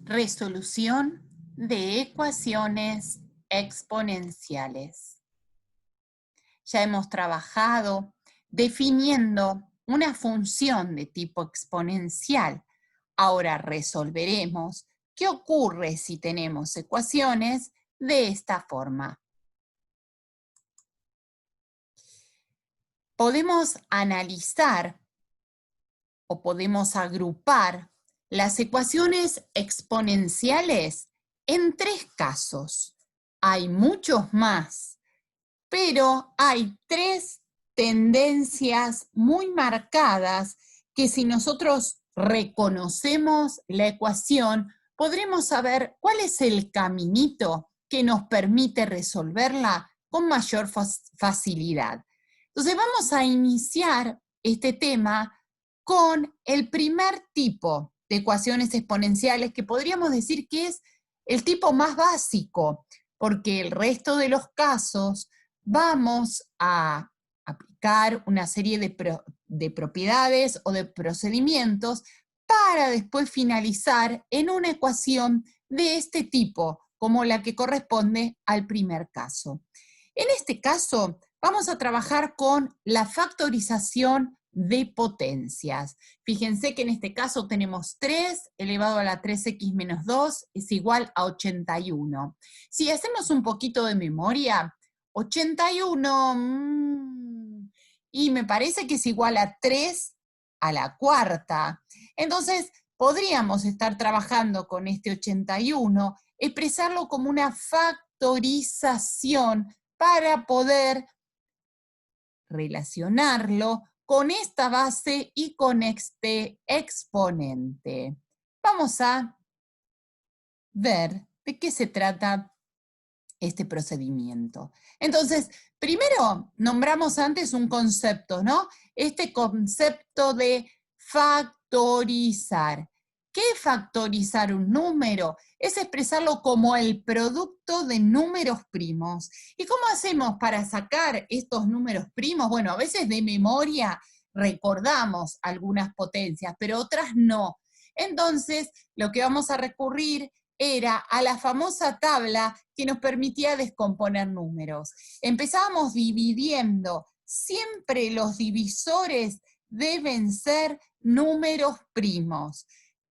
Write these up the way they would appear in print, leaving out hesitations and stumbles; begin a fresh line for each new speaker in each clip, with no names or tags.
Resolución de ecuaciones exponenciales. Ya hemos trabajado definiendo una función de tipo exponencial. Ahora resolveremos qué ocurre si tenemos ecuaciones de esta forma. Podemos analizar o podemos agrupar las ecuaciones exponenciales en tres casos. Hay muchos más, pero hay tres tendencias muy marcadas que si nosotros reconocemos la ecuación, podremos saber cuál es el caminito que nos permite resolverla con mayor facilidad. Entonces vamos a iniciar este tema con el primer tipo de ecuaciones exponenciales, que podríamos decir que es el tipo más básico, porque el resto de los casos vamos a aplicar una serie de propiedades o de procedimientos para después finalizar en una ecuación de este tipo, como la que corresponde al primer caso. En este caso, vamos a trabajar con la factorización de potencias. Fíjense que en este caso tenemos 3 elevado a la 3x menos 2 es igual a 81. Si hacemos un poquito de memoria, 81, y me parece que es igual a 3 a la cuarta. Entonces, podríamos estar trabajando con este 81, expresarlo como una factorización para poder relacionarlo con esta base y con este exponente. Vamos a ver de qué se trata este procedimiento. Entonces, primero nombramos antes un concepto, ¿no? Este concepto de factorizar. ¿Qué es factorizar un número? Es expresarlo como el producto de números primos. ¿Y cómo hacemos para sacar estos números primos? Bueno, a veces de memoria recordamos algunas potencias, pero otras no. Entonces, lo que vamos a recurrir era a la famosa tabla que nos permitía descomponer números. Empezábamos dividiendo. Siempre los divisores deben ser números primos,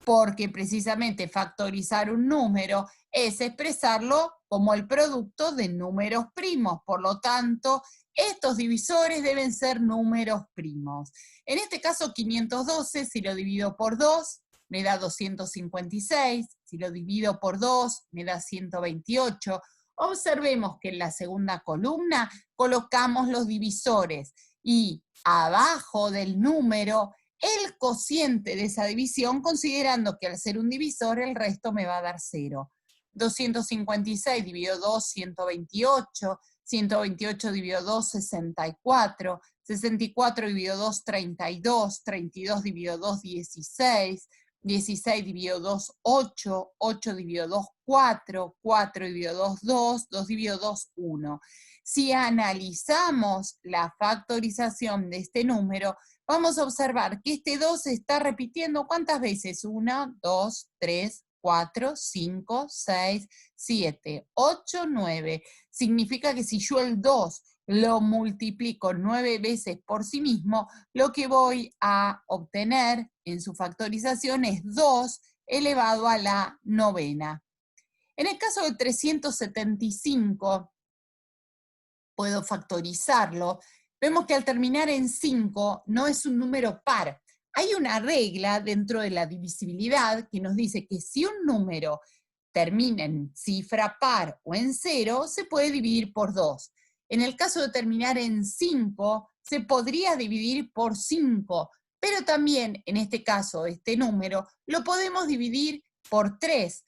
porque precisamente factorizar un número es expresarlo como el producto de números primos. Por lo tanto, estos divisores deben ser números primos. En este caso, 512, si lo divido por 2, me da 256, si lo divido por 2, me da 128. Observemos que en la segunda columna colocamos los divisores y abajo del número el cociente de esa división, considerando que al ser un divisor el resto me va a dar 0. 256 dividido 2, 128, 128 dividido 2, 64, 64 dividido 2, 32, 32 dividido 2, 16, 16 dividido 2, 8, 8 dividido 2, 4, 4 dividido 2, 2, 2 dividido 2, 1. Si analizamos la factorización de este número, vamos a observar que este 2 se está repitiendo ¿cuántas veces? 1, 2, 3, 4, 5, 6, 7, 8, 9. Significa que si yo el 2 lo multiplico 9 veces por sí mismo, lo que voy a obtener en su factorización es 2 elevado a la novena. En el caso de 375, puedo factorizarlo. Vemos que al terminar en 5 no es un número par. Hay una regla dentro de la divisibilidad que nos dice que si un número termina en cifra par o en 0, se puede dividir por 2. En el caso de terminar en 5, se podría dividir por 5, pero también en este caso, este número, lo podemos dividir por 3.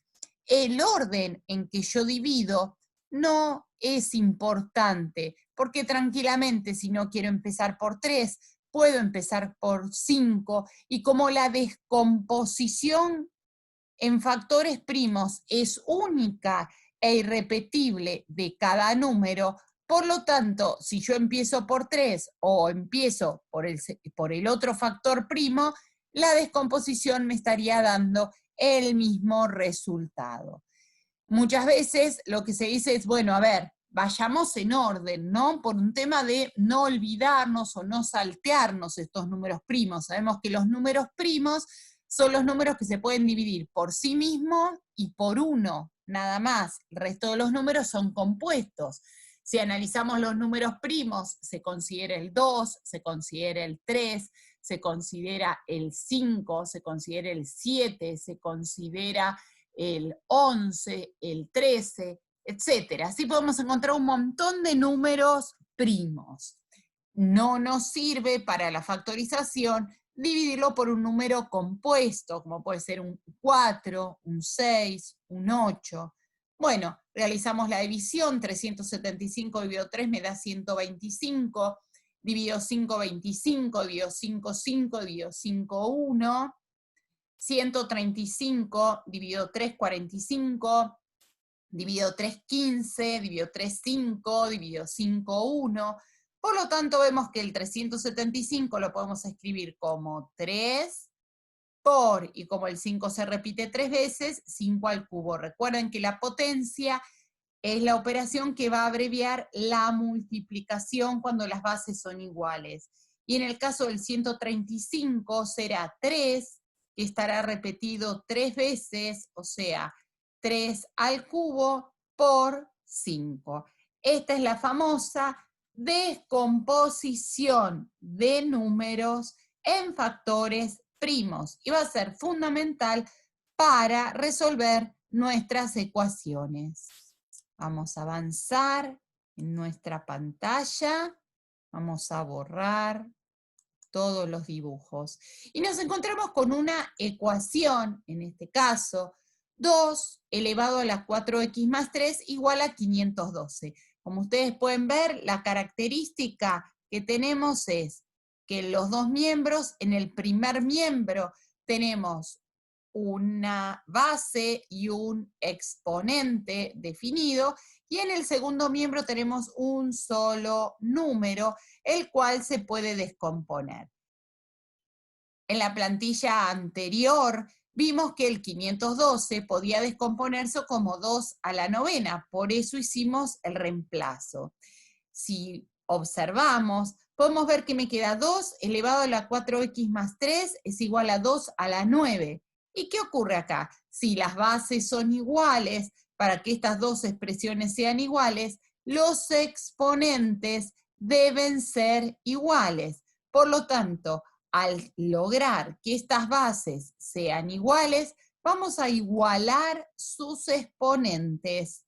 El orden en que yo divido no es importante, porque tranquilamente si no quiero empezar por 3, puedo empezar por 5, y como la descomposición en factores primos es única e irrepetible de cada número, por lo tanto, si yo empiezo por 3 o empiezo por el otro factor primo, la descomposición me estaría dando el mismo resultado. Muchas veces lo que se dice es, bueno, a ver, vayamos en orden, ¿no? Por un tema de no olvidarnos o no saltearnos estos números primos. Sabemos que los números primos son los números que se pueden dividir por sí mismos y por uno, nada más. El resto de los números son compuestos. Si analizamos los números primos, se considera el 2, se considera el 3, se considera el 5, se considera el 7, se considera el 11, el 13, etc. Así podemos encontrar un montón de números primos. No nos sirve para la factorización dividirlo por un número compuesto, como puede ser un 4, un 6, un 8. Bueno, realizamos la división, 375 dividido 3 me da 125, dividido 5, 25, dividido 5, 5, dividido 5, 1, 135, dividido 3, 45, dividido 3, 15, dividido 3, 5, dividido 5, 1. Por lo tanto, vemos que el 375 lo podemos escribir como 3 por, y como el 5 se repite 3 veces, 5 al cubo. Recuerden que la potencia es la operación que va a abreviar la multiplicación cuando las bases son iguales. Y en el caso del 135 será 3, que estará repetido 3 veces, o sea, 3 al cubo por 5. Esta es la famosa descomposición de números en factores primos y va a ser fundamental para resolver nuestras ecuaciones. Vamos a avanzar en nuestra pantalla, vamos a borrar todos los dibujos. Y nos encontramos con una ecuación, en este caso, 2 elevado a la 4x más 3 igual a 512. Como ustedes pueden ver, la característica que tenemos es que los dos miembros, en el primer miembro tenemos una base y un exponente definido, y en el segundo miembro tenemos un solo número, el cual se puede descomponer. En la plantilla anterior vimos que el 512 podía descomponerse como 2 a la novena, por eso hicimos el reemplazo. Si observamos, podemos ver que me queda 2 elevado a la 4x más 3 es igual a 2 a la 9. ¿Y qué ocurre acá? Si las bases son iguales, para que estas dos expresiones sean iguales, los exponentes deben ser iguales. Por lo tanto, al lograr que estas bases sean iguales, vamos a igualar sus exponentes.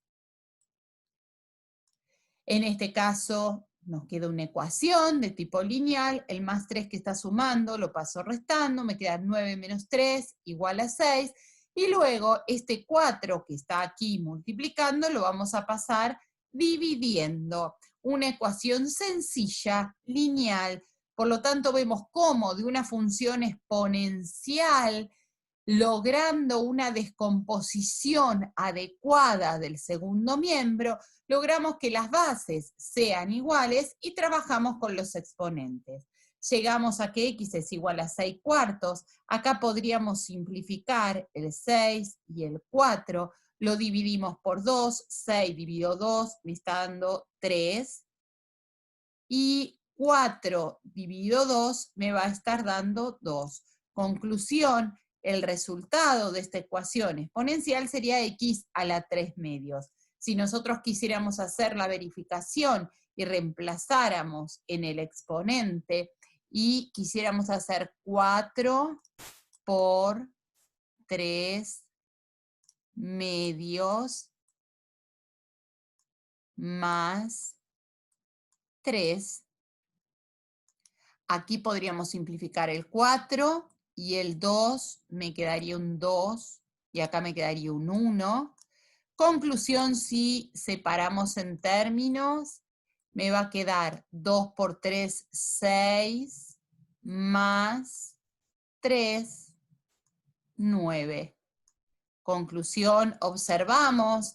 En este caso, nos queda una ecuación de tipo lineal, el más 3 que está sumando lo paso restando, me queda 9 menos 3 igual a 6, y luego este 4 que está aquí multiplicando lo vamos a pasar dividiendo. Una ecuación sencilla, lineal, por lo tanto vemos cómo de una función exponencial, logrando una descomposición adecuada del segundo miembro, logramos que las bases sean iguales y trabajamos con los exponentes. Llegamos a que x es igual a 6 cuartos. Acá podríamos simplificar el 6 y el 4. Lo dividimos por 2. 6 dividido 2 me está dando 3. Y 4 dividido 2 me va a estar dando 2. Conclusión, el resultado de esta ecuación exponencial sería x a la 3 medios. Si nosotros quisiéramos hacer la verificación y reemplazáramos en el exponente y quisiéramos hacer 4 por 3 medios más 3, aquí podríamos simplificar el 4 y el 2, me quedaría un 2 y acá me quedaría un 1. Conclusión, si separamos en términos, me va a quedar 2 por 3, 6, más 3, 9. Conclusión, observamos,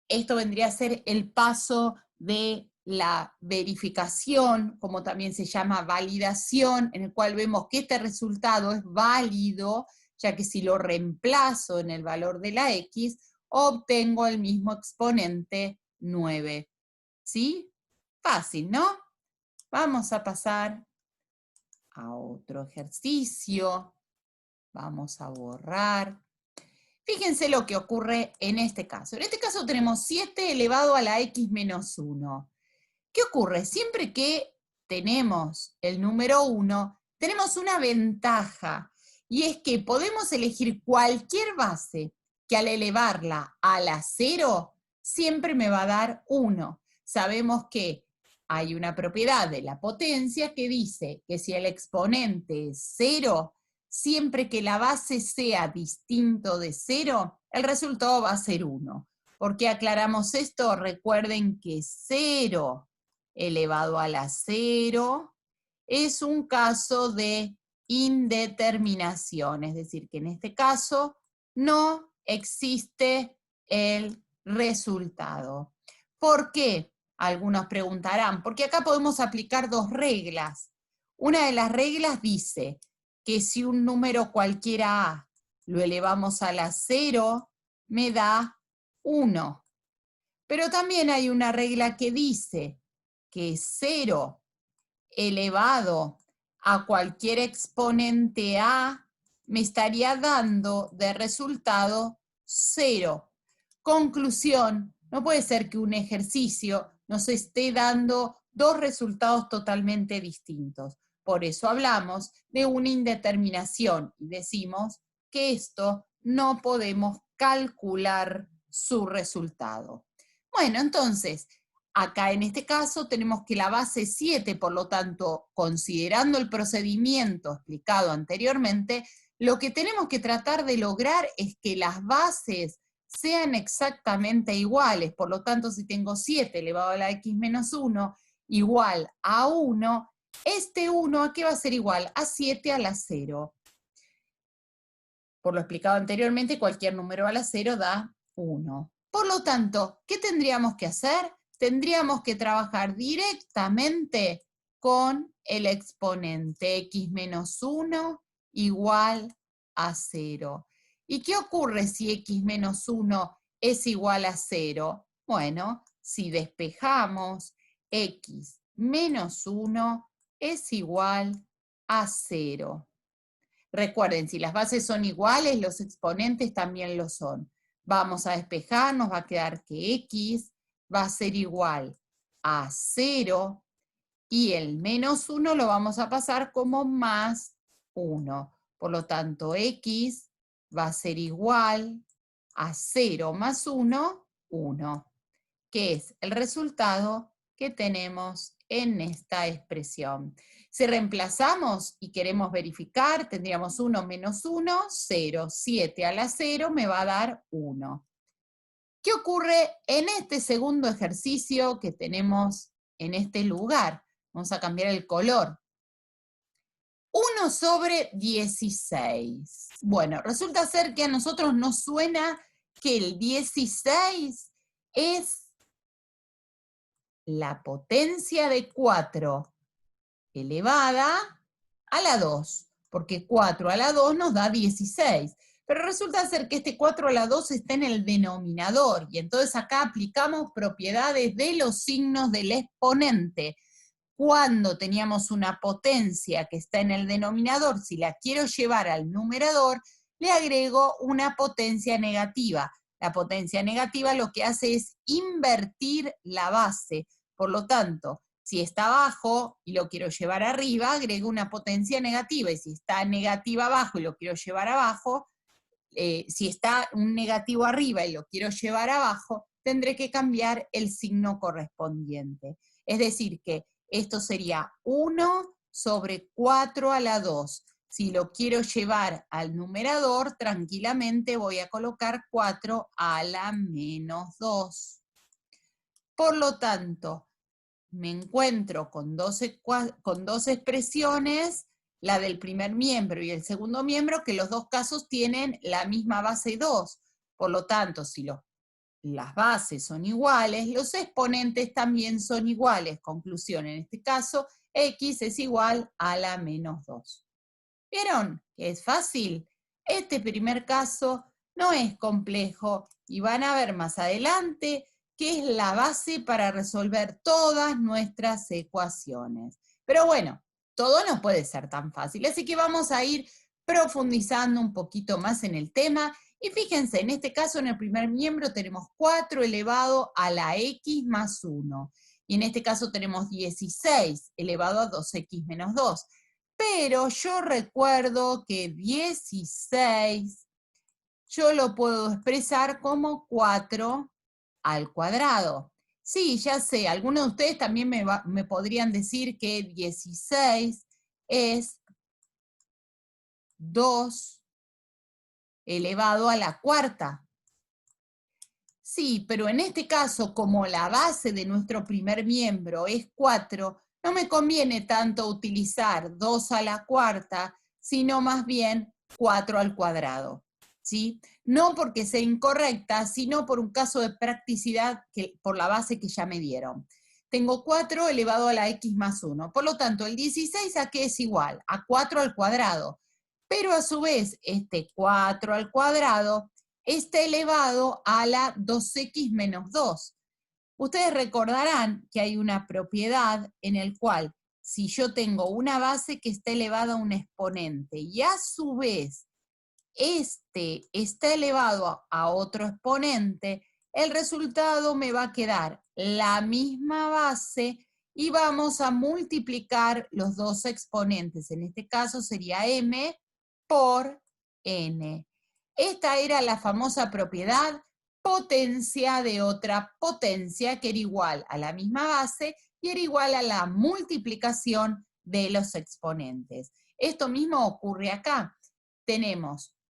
esto vendría a ser el paso de la verificación, como también se llama validación, en el cual vemos que este resultado es válido, ya que si lo reemplazo en el valor de la x, obtengo el mismo exponente 9. ¿Sí? Fácil, ¿no? Vamos a pasar a otro ejercicio. Vamos a borrar. Fíjense lo que ocurre en este caso. En este caso tenemos 7 elevado a la x menos 1. ¿Qué ocurre? Siempre que tenemos el número 1, tenemos una ventaja, y es que podemos elegir cualquier base que al elevarla a la 0, siempre me va a dar 1. Sabemos que hay una propiedad de la potencia que dice que si el exponente es 0, siempre que la base sea distinto de 0, el resultado va a ser 1. ¿Por qué aclaramos esto? Recuerden que 0 elevado a la 0 es un caso de indeterminación, es decir, que en este caso no existe el resultado. ¿Por qué? Algunos preguntarán, porque acá podemos aplicar dos reglas. Una de las reglas dice que si un número cualquiera A lo elevamos a la 0, me da 1. Pero también hay una regla que dice que 0 elevado a cualquier exponente A me estaría dando de resultado 0. Conclusión, no puede ser que un ejercicio nos esté dando dos resultados totalmente distintos. Por eso hablamos de una indeterminación y decimos que esto no podemos calcular su resultado. Bueno, entonces, acá en este caso tenemos que la base es 7, por lo tanto, considerando el procedimiento explicado anteriormente, lo que tenemos que tratar de lograr es que las bases sean exactamente iguales. Por lo tanto, si tengo 7 elevado a la x menos 1 igual a 1, este 1 ¿a qué va a ser igual? A 7 a la 0. Por lo explicado anteriormente, cualquier número a la 0 da 1. Por lo tanto, ¿qué tendríamos que hacer? Tendríamos que trabajar directamente con el exponente x menos 1 igual a 0. ¿Y qué ocurre si x menos 1 es igual a 0? Bueno, si despejamos, x menos 1 es igual a 0. Recuerden, si las bases son iguales, los exponentes también lo son. Vamos a despejar, nos va a quedar que x va a ser igual a 0 y el menos 1 lo vamos a pasar como más 1. Por lo tanto, x va a ser igual a 0 más 1, 1, que es el resultado que tenemos en esta expresión. Si reemplazamos y queremos verificar, tendríamos 1 menos 1, 0. 7 a la 0 me va a dar 1. ¿Qué ocurre en este segundo ejercicio que tenemos en este lugar? Vamos a cambiar el color. 1 sobre 16. Bueno, resulta ser que a nosotros nos suena que el 16 es la potencia de 4 elevada a la 2, porque 4 a la 2 nos da 16. Pero resulta ser que este 4 a la 2 está en el denominador, y entonces acá aplicamos propiedades de los signos del exponente. Cuando teníamos una potencia que está en el denominador, si la quiero llevar al numerador, le agrego una potencia negativa. La potencia negativa lo que hace es invertir la base. Por lo tanto, si está abajo y lo quiero llevar arriba, agrego una potencia negativa. Y si está negativa abajo y lo quiero llevar abajo, si está un negativo arriba y lo quiero llevar abajo, tendré que cambiar el signo correspondiente. Es decir, que esto sería 1 sobre 4 a la 2. Si lo quiero llevar al numerador, tranquilamente voy a colocar 4 a la menos 2. Por lo tanto, me encuentro con dos expresiones, la del primer miembro y el segundo miembro, que los dos casos tienen la misma base 2. Por lo tanto, si las bases son iguales, los exponentes también son iguales. Conclusión, en este caso, x es igual a la menos 2. ¿Vieron que es fácil? Este primer caso no es complejo y van a ver más adelante que es la base para resolver todas nuestras ecuaciones. Pero bueno, todo no puede ser tan fácil, así que vamos a ir profundizando un poquito más en el tema. Y fíjense, en este caso, en el primer miembro tenemos 4 elevado a la x más 1. Y en este caso tenemos 16 elevado a 2x menos 2. Pero yo recuerdo que 16 yo lo puedo expresar como 4 al cuadrado. Sí, ya sé, algunos de ustedes también me podrían decir que 16 es 2 elevado a la cuarta. Sí, pero en este caso, como la base de nuestro primer miembro es 4, no me conviene tanto utilizar 2 a la cuarta, sino más bien 4 al cuadrado. ¿Sí? No porque sea incorrecta, sino por un caso de practicidad por la base que ya me dieron. Tengo 4 elevado a la x más 1. Por lo tanto, el 16 a qué es igual? A 4 al cuadrado. Pero a su vez, este 4 al cuadrado está elevado a la 2x menos 2. Ustedes recordarán que hay una propiedad en el cual si yo tengo una base que está elevada a un exponente y a su vez este está elevado a otro exponente, el resultado me va a quedar la misma base y vamos a multiplicar los dos exponentes. En este caso sería m por n. Esta era la famosa propiedad potencia de otra potencia, que era igual a la misma base y era igual a la multiplicación de los exponentes. Esto mismo ocurre acá.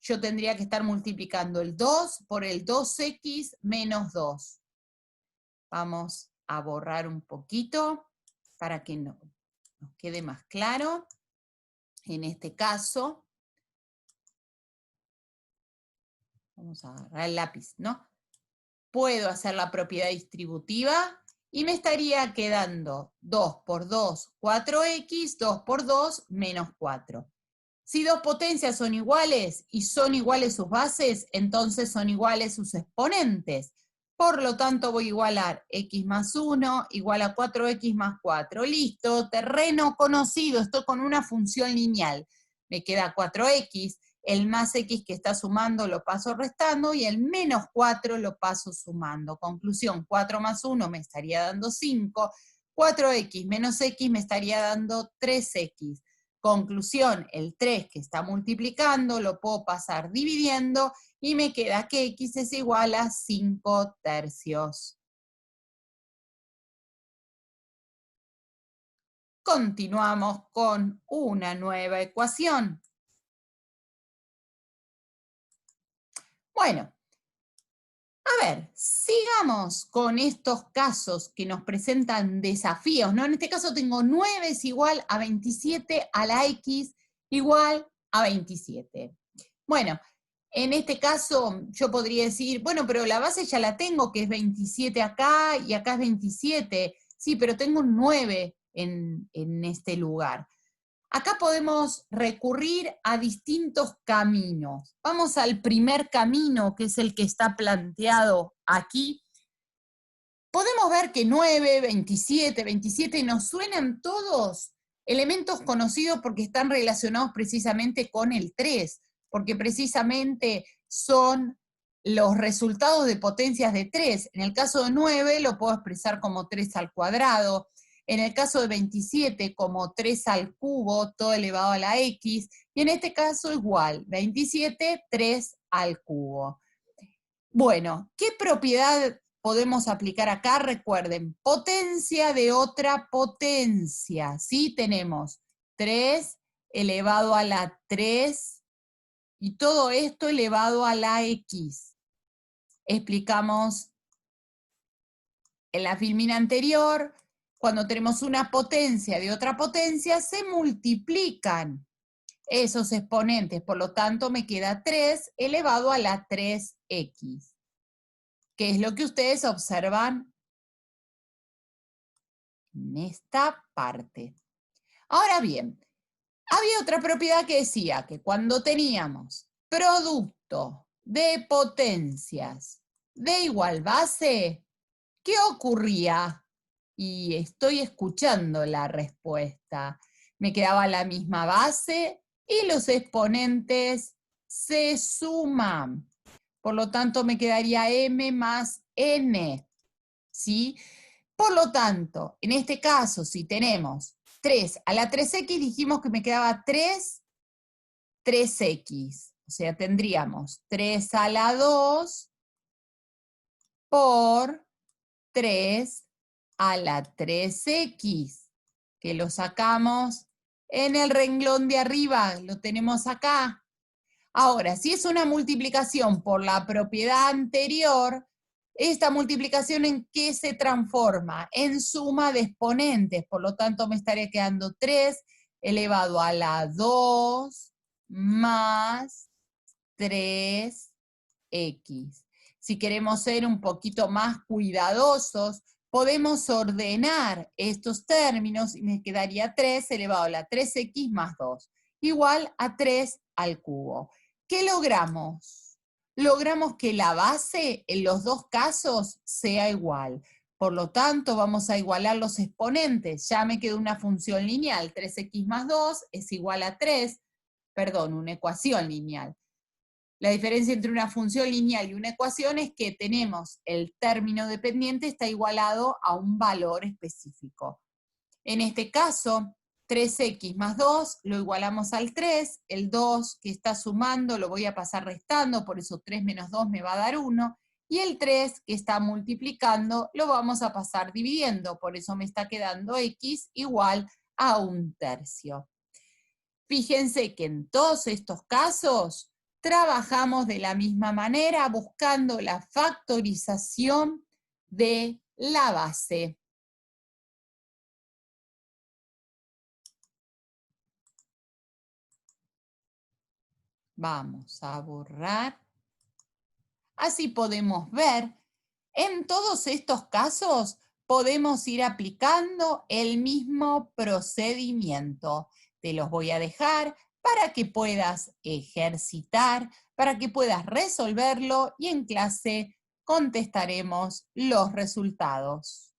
Yo tendría que estar multiplicando el 2 por el 2x menos 2. Vamos a borrar un poquito para que nos quede más claro. En este caso, vamos a agarrar el lápiz, ¿no? Puedo hacer la propiedad distributiva y me estaría quedando 2 por 2, 4x, 2 por 2, menos 4. Si dos potencias son iguales y son iguales sus bases, entonces son iguales sus exponentes. Por lo tanto, voy a igualar x más 1 igual a 4x más 4. Listo, terreno conocido, estoy con una función lineal. Me queda 4x, el más x que está sumando lo paso restando y el menos 4 lo paso sumando. Conclusión, 4 más 1 me estaría dando 5, 4x menos x me estaría dando 3x. Conclusión, el 3 que está multiplicando lo puedo pasar dividiendo y me queda que x es igual a 5 tercios. Continuamos con una nueva ecuación. Bueno, a ver, sigamos con estos casos que nos presentan desafíos, ¿no? En este caso tengo 9 es igual a 27 a la x igual a 27. Bueno, en este caso yo podría decir, bueno, pero la base ya la tengo, que es 27 acá y acá es 27. Sí, pero tengo un 9 en este lugar. Acá podemos recurrir a distintos caminos. Vamos al primer camino, que es el que está planteado aquí. Podemos ver que 9, 27, 27 nos suenan todos elementos conocidos porque están relacionados precisamente con el 3, porque precisamente son los resultados de potencias de 3. En el caso de 9 lo puedo expresar como 3 al cuadrado, en el caso de 27 como 3 al cubo, todo elevado a la x, y en este caso igual, 27, 3 al cubo. Bueno, ¿qué propiedad podemos aplicar acá? Recuerden, potencia de otra potencia, ¿sí? Tenemos 3 elevado a la 3 y todo esto elevado a la x. Explicamos en la filmina anterior, cuando tenemos una potencia de otra potencia, se multiplican esos exponentes, por lo tanto me queda 3 elevado a la 3x, que es lo que ustedes observan en esta parte. Ahora bien, había otra propiedad que decía que cuando teníamos producto de potencias de igual base, ¿qué ocurría? Y estoy escuchando la respuesta. Me quedaba la misma base y los exponentes se suman. Por lo tanto, me quedaría m más n, ¿sí? Por lo tanto, en este caso, si tenemos 3 a la 3x, dijimos que me quedaba 3x. O sea, tendríamos 3 a la 2 por 3 a la 3x, que lo sacamos en el renglón de arriba, lo tenemos acá. Ahora, si es una multiplicación por la propiedad anterior, esta multiplicación ¿en qué se transforma? En suma de exponentes, por lo tanto me estaría quedando 3 elevado a la 2 más 3x. Si queremos ser un poquito más cuidadosos, podemos ordenar estos términos y me quedaría 3 elevado a la 3x más 2, igual a 3 al cubo. ¿Qué logramos? Logramos que la base en los dos casos sea igual. Por lo tanto, vamos a igualar los exponentes. Ya me quedó una función lineal. 3x más 2 es igual a 3. Perdón, una ecuación lineal. La diferencia entre una función lineal y una ecuación es que tenemos el término dependiente está igualado a un valor específico. En este caso, 3x más 2 lo igualamos al 3, el 2 que está sumando lo voy a pasar restando, por eso 3 menos 2 me va a dar 1, y el 3 que está multiplicando lo vamos a pasar dividiendo, por eso me está quedando x igual a 1/3. Fíjense que en todos estos casos trabajamos de la misma manera buscando la factorización de la base. Vamos a borrar. Así podemos ver, en todos estos casos podemos ir aplicando el mismo procedimiento. Te los voy a dejar para que puedas ejercitar, para que puedas resolverlo y en clase contestaremos los resultados.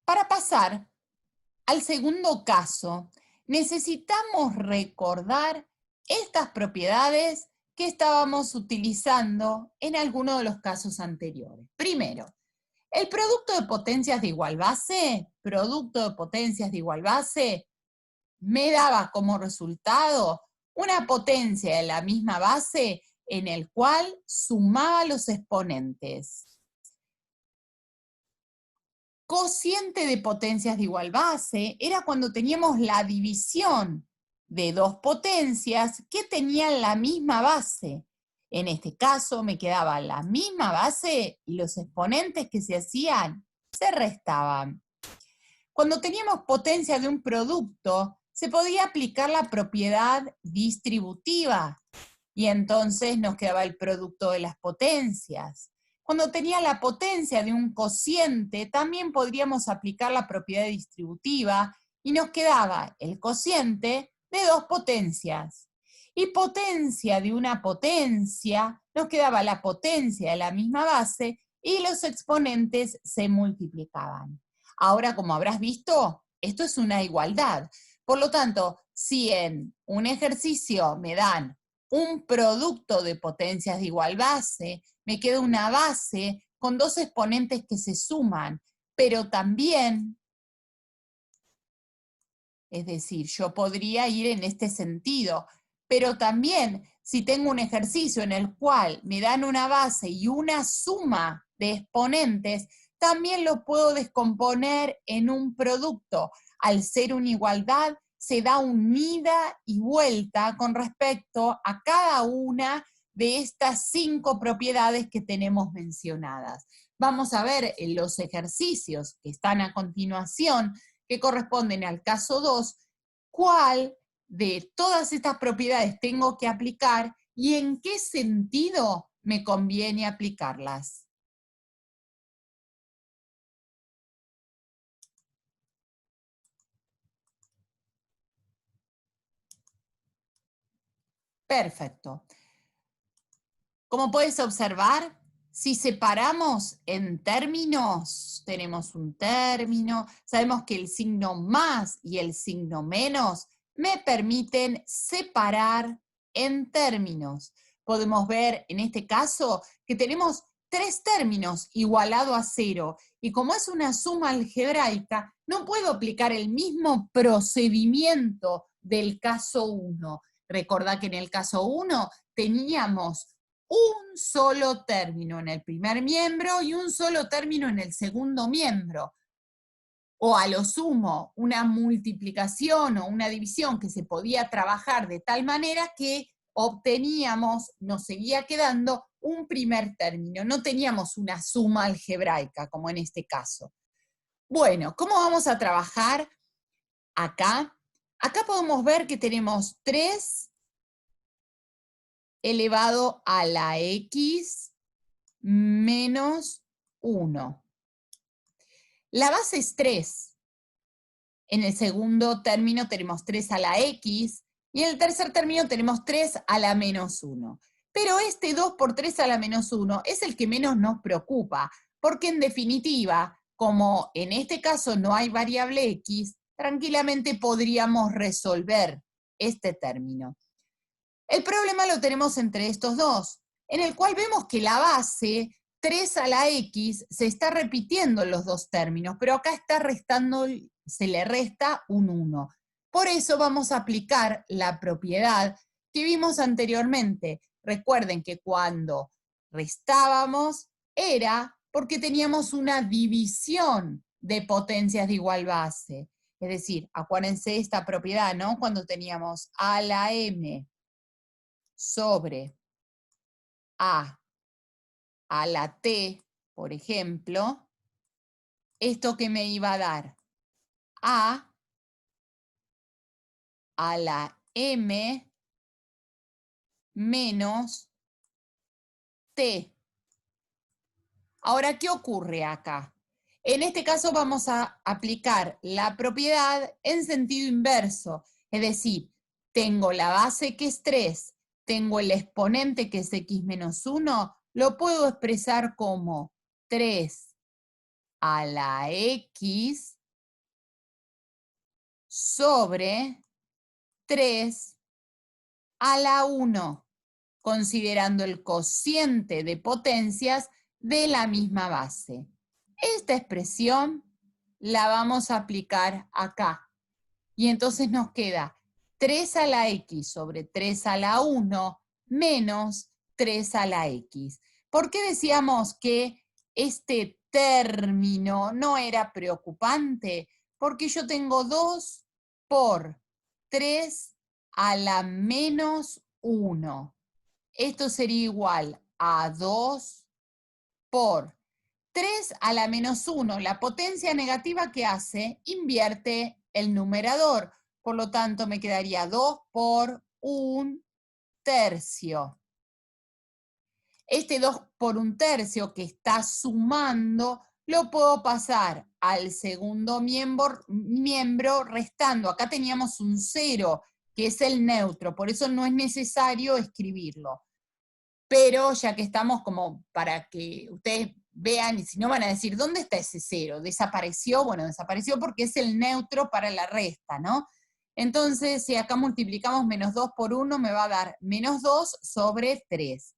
Para pasar al segundo caso, necesitamos recordar estas propiedades que estábamos utilizando en alguno de los casos anteriores. Primero, el producto de potencias de igual base, me daba como resultado una potencia de la misma base en el cual sumaba los exponentes. Cociente de potencias de igual base era cuando teníamos la división de dos potencias que tenían la misma base. En este caso me quedaba la misma base y los exponentes que se hacían se restaban. Cuando teníamos potencia de un producto, se podía aplicar la propiedad distributiva y entonces nos quedaba el producto de las potencias. Cuando tenía la potencia de un cociente, también podríamos aplicar la propiedad distributiva y nos quedaba el cociente de dos potencias. Y potencia de una potencia, nos quedaba la potencia de la misma base y los exponentes se multiplicaban. Ahora, como habrás visto, esto es una igualdad. Por lo tanto, si en un ejercicio me dan un producto de potencias de igual base, me queda una base con dos exponentes que se suman, pero también, es decir, yo podría ir en este sentido, pero también si tengo un ejercicio en el cual me dan una base y una suma de exponentes, también lo puedo descomponer en un producto. Al ser una igualdad, se da un ida y vuelta con respecto a cada una de estas 5 propiedades que tenemos mencionadas. Vamos a ver en los ejercicios que están a continuación, que corresponden al caso 2, cuál de todas estas propiedades tengo que aplicar y en qué sentido me conviene aplicarlas. Perfecto. Como puedes observar, si separamos en términos, tenemos un término, sabemos que el signo más y el signo menos me permiten separar en términos. Podemos ver en este caso que tenemos 3 términos igualado a 0, y como es una suma algebraica, no puedo aplicar el mismo procedimiento del caso 1. Recordá que en el caso 1 teníamos un solo término en el primer miembro y un solo término en el segundo miembro. O a lo sumo, una multiplicación o una división que se podía trabajar de tal manera que obteníamos, nos seguía quedando un primer término. No teníamos una suma algebraica, como en este caso. Bueno, ¿cómo vamos a trabajar acá? Acá podemos ver que tenemos 3 elevado a la x menos 1. La base es 3. En el segundo término tenemos 3 a la x, y en el tercer término tenemos 3 a la menos 1. Pero este 2 por 3 a la menos 1 es el que menos nos preocupa, porque en definitiva, como en este caso no hay variable x, tranquilamente podríamos resolver este término. El problema lo tenemos entre estos dos, en el cual vemos que la base 3 a la x se está repitiendo en los dos términos, pero acá está restando, se le resta un 1. Por eso vamos a aplicar la propiedad que vimos anteriormente. Recuerden que cuando restábamos era porque teníamos una división de potencias de igual base. Es decir, acuérdense esta propiedad, ¿no? Cuando teníamos a la m sobre a la t, por ejemplo, ¿esto que me iba a dar? A la m menos t. Ahora, ¿qué ocurre acá? En este caso vamos a aplicar la propiedad en sentido inverso, es decir, tengo la base que es 3, tengo el exponente que es x menos 1, lo puedo expresar como 3 a la x sobre 3 a la 1, considerando el cociente de potencias de la misma base. Esta expresión la vamos a aplicar acá. Y entonces nos queda 3 a la x sobre 3 a la 1 menos 3 a la x. ¿Por qué decíamos que este término no era preocupante? Porque yo tengo 2 por 3 a la menos 1. Esto sería igual a 2 por 3 a la menos 1. La potencia negativa que hace, invierte el numerador. Por lo tanto, me quedaría 2 por 1/3. Este 2 por 1/3 que está sumando, lo puedo pasar al segundo miembro restando. Acá teníamos un 0, que es el neutro, por eso no es necesario escribirlo. Pero ya que estamos como para que ustedes vean, y si no van a decir, ¿dónde está ese 0? ¿Desapareció? Bueno, desapareció porque es el neutro para la resta, ¿no? Entonces, si acá multiplicamos menos 2 por 1, me va a dar menos 2 sobre 3.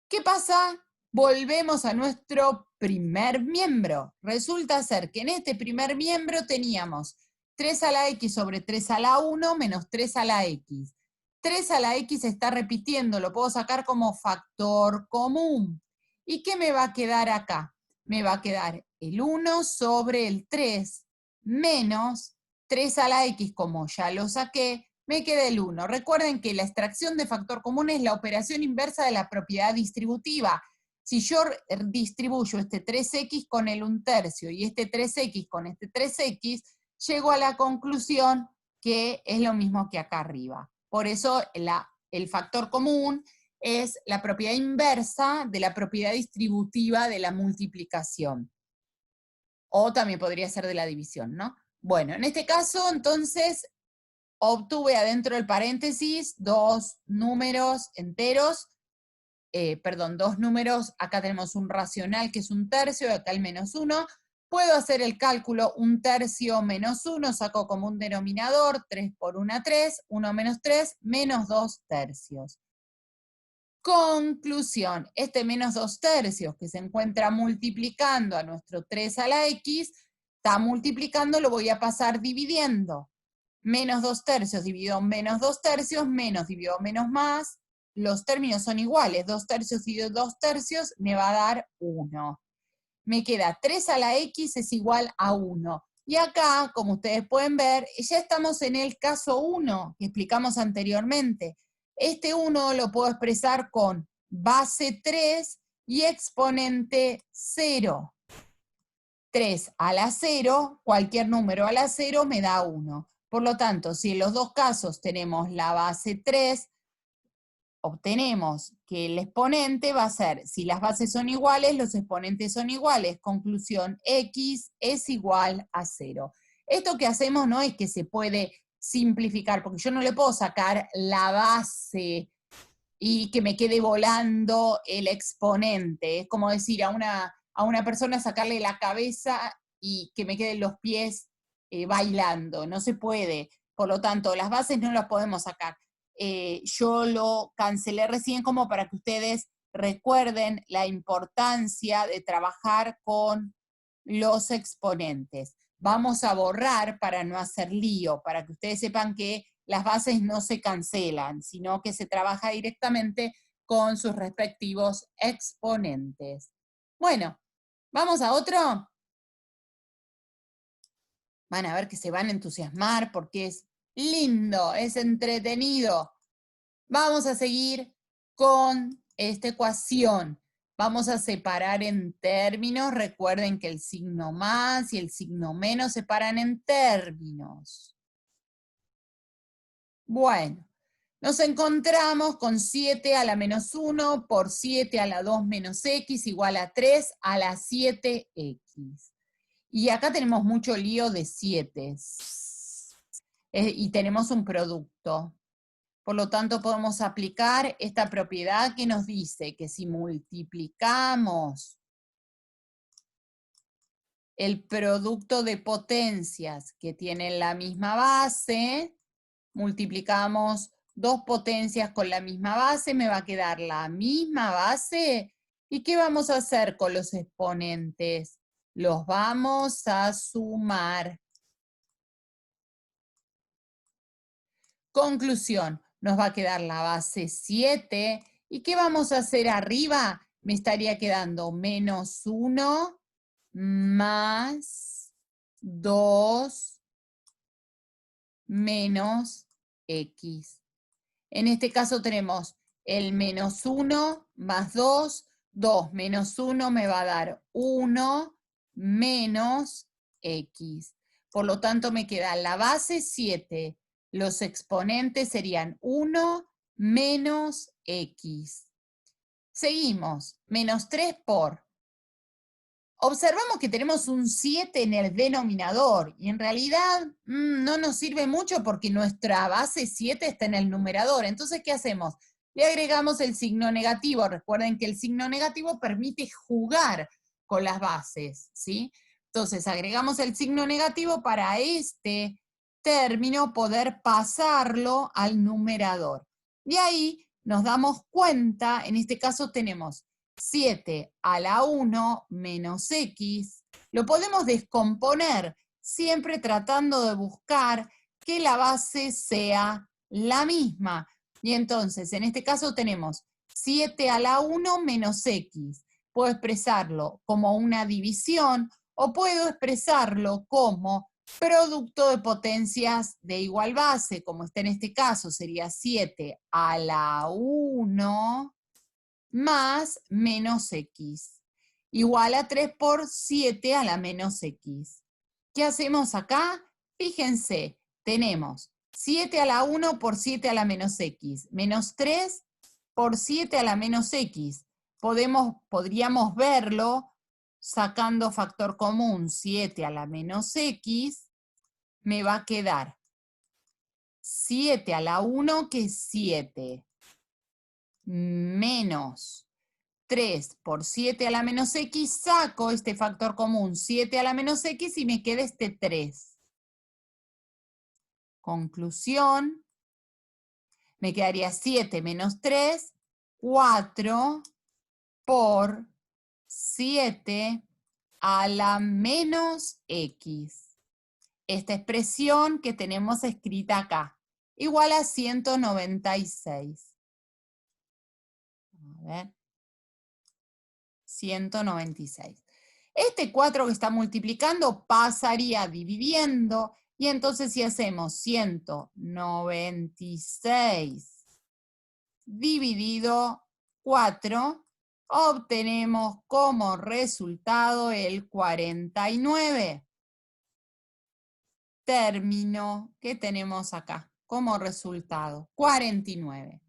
¿Qué pasa? Volvemos a nuestro primer miembro. Resulta ser que en este primer miembro teníamos 3 a la x sobre 3 a la 1 menos 3 a la x. 3 a la x se está repitiendo, lo puedo sacar como factor común. ¿Y qué me va a quedar acá? Me va a quedar el 1 sobre el 3 menos 3 a la x, como ya lo saqué, me queda el 1. Recuerden que la extracción de factor común es la operación inversa de la propiedad distributiva. Si yo distribuyo este 3x con el 1/3 y este 3x con este 3x, llego a la conclusión que es lo mismo que acá arriba. Por eso el factor común es la propiedad inversa de la propiedad distributiva de la multiplicación. O también podría ser de la división, ¿no? Bueno, en este caso, entonces, obtuve adentro del paréntesis dos números enteros, dos números, acá tenemos un racional que es un tercio, y acá el menos 1. Puedo hacer el cálculo 1/3 menos 1, saco como un denominador, 3 por 1, 3, 1 menos 3, menos 2/3. Conclusión, este menos 2/3 que se encuentra multiplicando a nuestro 3 a la x, está multiplicando, lo voy a pasar dividiendo. Menos 2/3 dividido menos 2/3, menos dividido menos más, los términos son iguales, 2/3 dividido 2/3 me va a dar 1. Me queda 3 a la x es igual a 1. Y acá, como ustedes pueden ver, ya estamos en el caso 1 que explicamos anteriormente. Este 1 lo puedo expresar con base 3 y exponente 0. 3 a la 0, cualquier número a la 0 me da 1. Por lo tanto, si en los dos casos tenemos la base 3, obtenemos que el exponente va a ser, si las bases son iguales, los exponentes son iguales. Conclusión, x es igual a 0. Esto que hacemos no es que se puede simplificar, porque yo no le puedo sacar la base y que me quede volando el exponente. Es como decir a una persona sacarle la cabeza y que me queden los pies bailando. No se puede. Por lo tanto, las bases no las podemos sacar. Yo lo cancelé recién como para que ustedes recuerden la importancia de trabajar con los exponentes. Vamos a borrar para no hacer lío, para que ustedes sepan que las bases no se cancelan, sino que se trabaja directamente con sus respectivos exponentes. Bueno, ¿vamos a otro? Van a ver que se van a entusiasmar porque es lindo, es entretenido. Vamos a seguir con esta ecuación. Vamos a separar en términos. Recuerden que el signo más y el signo menos separan en términos. Bueno, nos encontramos con 7 a la menos 1 por 7 a la 2 menos x igual a 3 a la 7x. Y acá tenemos mucho lío de 7. Y tenemos un producto. Por lo tanto, podemos aplicar esta propiedad que nos dice que si multiplicamos el producto de potencias que tienen la misma base, multiplicamos dos potencias con la misma base, me va a quedar la misma base. ¿Y qué vamos a hacer con los exponentes? Los vamos a sumar. Conclusión, nos va a quedar la base 7. ¿Y qué vamos a hacer arriba? Me estaría quedando menos 1 más 2 menos x. En este caso tenemos el menos 1 más 2. 2 menos 1 me va a dar 1 menos x. Por lo tanto, me queda la base 7. Los exponentes serían 1 menos x. Seguimos. Menos 3 por. Observamos que tenemos un 7 en el denominador y en realidad no nos sirve mucho porque nuestra base 7 está en el numerador. Entonces, ¿qué hacemos? Le agregamos el signo negativo. Recuerden que el signo negativo permite jugar con las bases, ¿sí? Entonces, agregamos el signo negativo para este término poder pasarlo al numerador. De ahí nos damos cuenta, en este caso tenemos 7 a la 1 menos x, lo podemos descomponer siempre tratando de buscar que la base sea la misma. Y entonces, en este caso tenemos 7 a la 1 menos x. Puedo expresarlo como una división o puedo expresarlo como producto de potencias de igual base, como está en este caso, sería 7 a la 1 más menos x, igual a 3 por 7 a la menos x. ¿Qué hacemos acá? Fíjense, tenemos 7 a la 1 por 7 a la menos x, menos 3 por 7 a la menos x. Podríamos verlo sacando factor común, 7 a la menos x, me va a quedar 7 a la 1, que es 7, menos 3 por 7 a la menos x, saco este factor común, 7 a la menos x, y me queda este 3. Conclusión, me quedaría 7 menos 3, 4 por 7 a la menos x. Esta expresión que tenemos escrita acá, igual a 196. A ver. 196. Este 4 que está multiplicando pasaría dividiendo, y entonces si hacemos 196 dividido 4, obtenemos como resultado el 49. Término que tenemos acá como resultado, 49.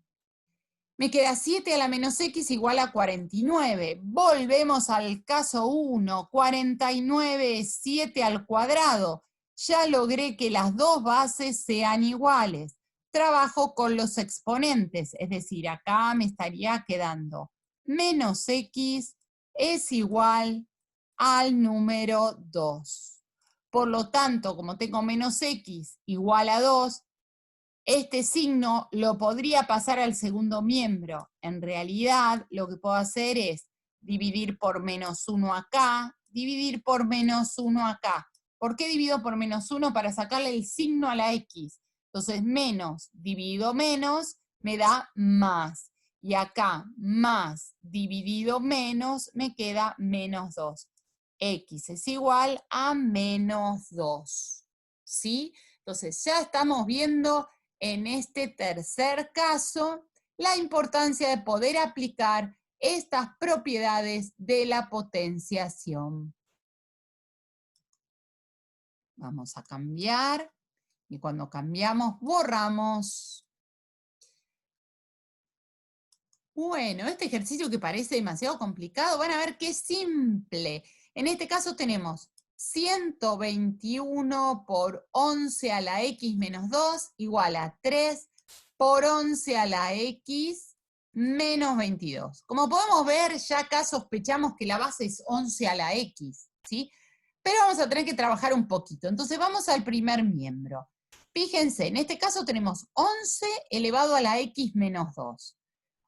Me queda 7 a la menos x igual a 49. Volvemos al caso 1. 49 es 7 al cuadrado. Ya logré que las dos bases sean iguales. Trabajo con los exponentes, es decir, acá me estaría quedando menos x es igual al número 2. Por lo tanto, como tengo menos x igual a 2, este signo lo podría pasar al segundo miembro. En realidad, lo que puedo hacer es dividir por menos 1 acá, dividir por menos 1 acá. ¿Por qué divido por menos 1? Para sacarle el signo a la x. Entonces, menos dividido menos me da más. Y acá, más dividido menos, me queda menos 2. X es igual a menos 2. ¿Sí? Entonces, ya estamos viendo en este tercer caso la importancia de poder aplicar estas propiedades de la potenciación. Vamos a cambiar, y cuando cambiamos, borramos. Bueno, este ejercicio que parece demasiado complicado, van a ver qué simple. En este caso tenemos 121 por 11 a la x menos 2 igual a 3 por 11 a la x menos 22. Como podemos ver, ya acá sospechamos que la base es 11 a la x, ¿sí? Pero vamos a tener que trabajar un poquito. Entonces vamos al primer miembro. Fíjense, en este caso tenemos 11 elevado a la x menos 2.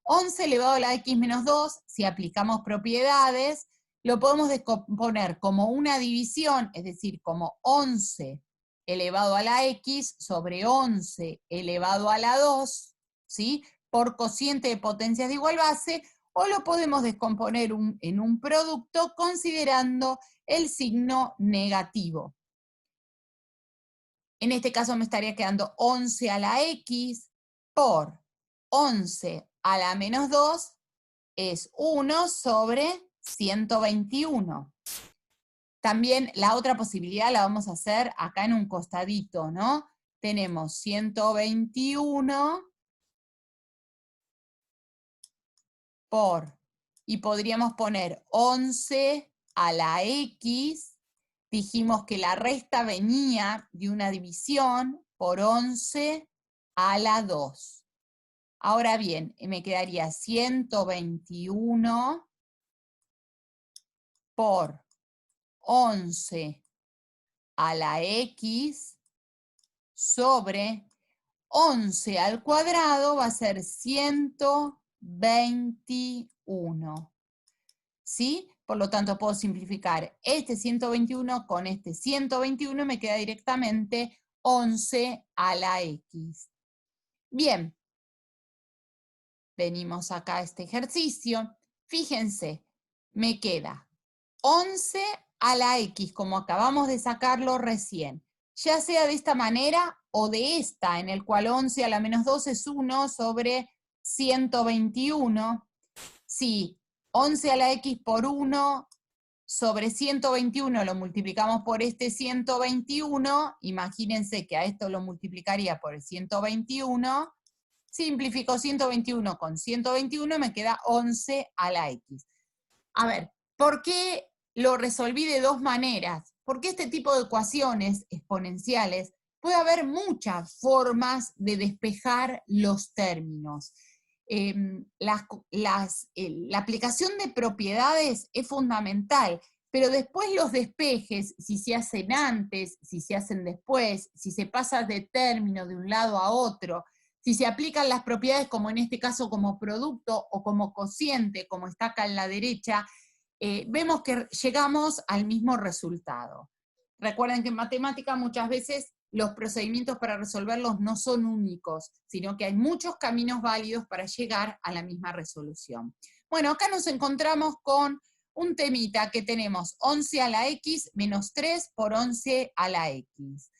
11 elevado a la x menos 2, si aplicamos propiedades, lo podemos descomponer como una división, es decir, como 11 elevado a la x sobre 11 elevado a la 2, ¿sí? Por cociente de potencias de igual base, o lo podemos descomponer en un producto considerando el signo negativo. En este caso me estaría quedando 11 a la x por 11 a la menos 2 es 1 sobre 121. También la otra posibilidad la vamos a hacer acá en un costadito, ¿no? Tenemos 121 por, y podríamos poner 11 a la x, dijimos que la resta venía de una división por 11 a la 2. Ahora bien, me quedaría 121 por 11 a la x sobre 11 al cuadrado va a ser 121. ¿Sí? Por lo tanto, puedo simplificar este 121 con este 121 y me queda directamente 11 a la x. Bien. Venimos acá a este ejercicio. Fíjense, me queda 11 a la x, como acabamos de sacarlo recién. Ya sea de esta manera o de esta, en el cual 11 a la menos 2 es 1 sobre 121. Si 11 a la x por 1 sobre 121 lo multiplicamos por este 121, imagínense que a esto lo multiplicaría por el 121, simplifico 121 con 121, me queda 11 a la x. A ver, ¿por qué lo resolví de dos maneras? Porque este tipo de ecuaciones exponenciales puede haber muchas formas de despejar los términos. La aplicación de propiedades es fundamental, pero después los despejes, si se hacen antes, si se hacen después, si se pasa de término de un lado a otro, si se aplican las propiedades como en este caso como producto o como cociente, como está acá en la derecha, vemos que llegamos al mismo resultado. Recuerden que en matemática muchas veces los procedimientos para resolverlos no son únicos, sino que hay muchos caminos válidos para llegar a la misma resolución. Bueno, acá nos encontramos con un temita que tenemos 11 a la x menos 3 por 11 a la x.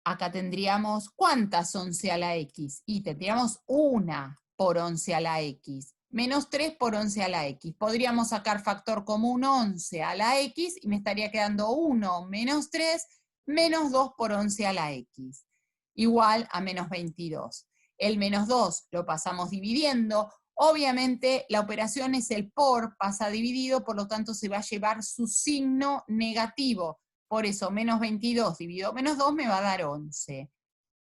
Acá tendríamos, ¿cuántas 11 a la x? Y tendríamos 1 por 11 a la x, menos 3 por 11 a la x. Podríamos sacar factor común 11 a la x y me estaría quedando 1 menos 3 menos 2 por 11 a la x, igual a menos 22. El menos 2 lo pasamos dividiendo. Obviamente la operación es el por, pasa dividido, por lo tanto se va a llevar su signo negativo. Por eso, menos 22 dividido menos 2 me va a dar 11.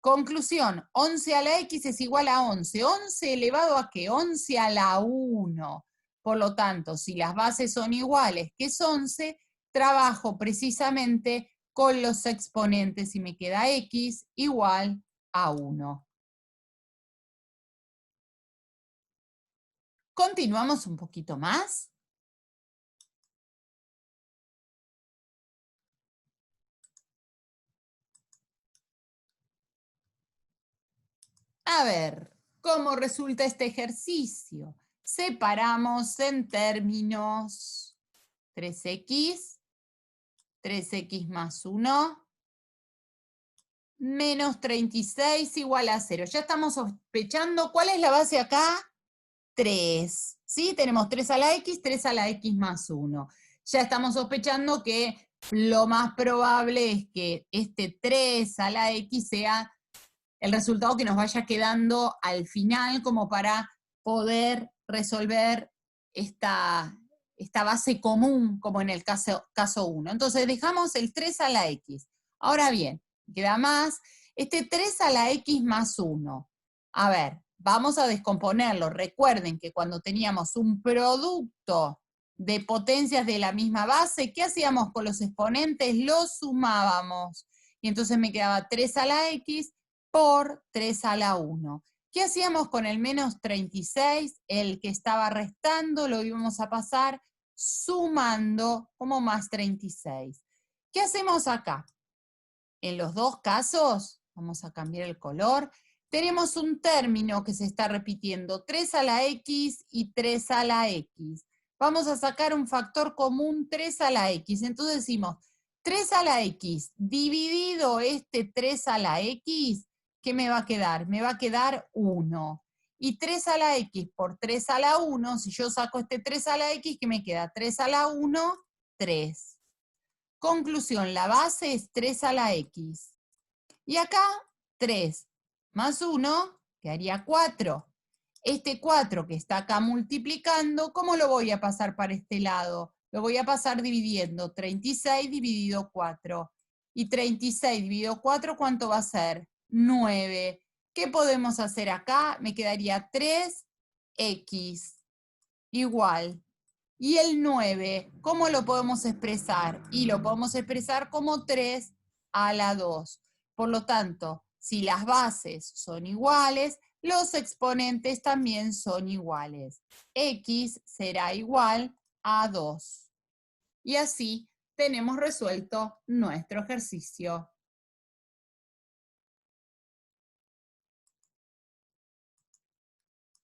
Conclusión, 11 a la x es igual a 11. ¿11 elevado a qué? 11 a la 1. Por lo tanto, si las bases son iguales, que es 11, trabajo precisamente con los exponentes y me queda x igual a 1. Continuamos un poquito más. A ver, ¿cómo resulta este ejercicio? Separamos en términos 3x, 3x más 1, menos 36 igual a 0. Ya estamos sospechando, ¿cuál es la base acá? 3, ¿sí? Tenemos 3 a la x, 3 a la x más 1. Ya estamos sospechando que lo más probable es que este 3 a la x sea el resultado que nos vaya quedando al final como para poder resolver esta base común como en el caso 1. Entonces dejamos el 3 a la x. Ahora bien, queda más, este 3 a la x más 1. A ver, vamos a descomponerlo. Recuerden que cuando teníamos un producto de potencias de la misma base, ¿qué hacíamos con los exponentes? Los sumábamos. Y entonces me quedaba 3 a la x por 3 a la 1. ¿Qué hacíamos con el menos 36? El que estaba restando lo íbamos a pasar sumando como más 36. ¿Qué hacemos acá? En los dos casos, vamos a cambiar el color, tenemos un término que se está repitiendo, 3 a la x y 3 a la x. Vamos a sacar un factor común 3 a la x. Entonces decimos, 3 a la x dividido este 3 a la x, ¿qué me va a quedar? Me va a quedar 1. Y 3 a la x por 3 a la 1, si yo saco este 3 a la x, ¿qué me queda? 3 a la 1, 3. Conclusión, la base es 3 a la x. Y acá 3 más 1 quedaría 4. Este 4 que está acá multiplicando, ¿cómo lo voy a pasar para este lado? Lo voy a pasar dividiendo 36 dividido 4. Y 36 dividido 4, ¿cuánto va a ser? 9. ¿Qué podemos hacer acá? Me quedaría 3x igual. Y el 9, ¿cómo lo podemos expresar? Y lo podemos expresar como 3 a la 2. Por lo tanto, si las bases son iguales, los exponentes también son iguales. X será igual a 2. Y así tenemos resuelto nuestro ejercicio.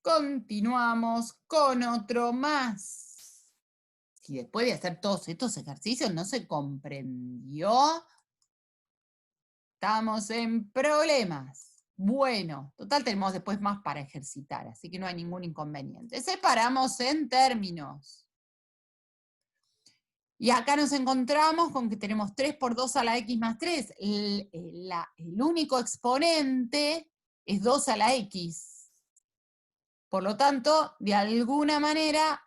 Continuamos con otro más. Si después de hacer todos estos ejercicios no se comprendió, estamos en problemas. Bueno, total tenemos después más para ejercitar, así que no hay ningún inconveniente. Separamos en términos. Y acá nos encontramos con que tenemos 3 por 2 a la x más 3. El único exponente es 2 a la x. Por lo tanto, de alguna manera,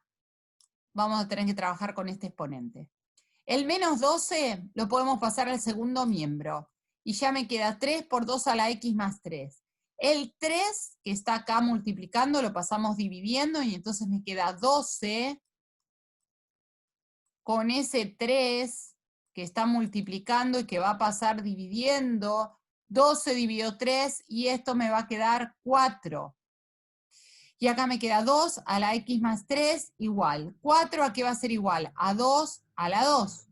vamos a tener que trabajar con este exponente. El menos 12 lo podemos pasar al segundo miembro. y ya me queda 3 por 2 a la x más 3. El 3 que está acá multiplicando lo pasamos dividiendo y entonces me queda 12 con ese 3 que está multiplicando y que va a pasar dividiendo. 12 dividido 3 y esto me va a quedar 4. Y acá me queda 2 a la x más 3 igual. 4 a qué va a ser igual? A 2 a la 2.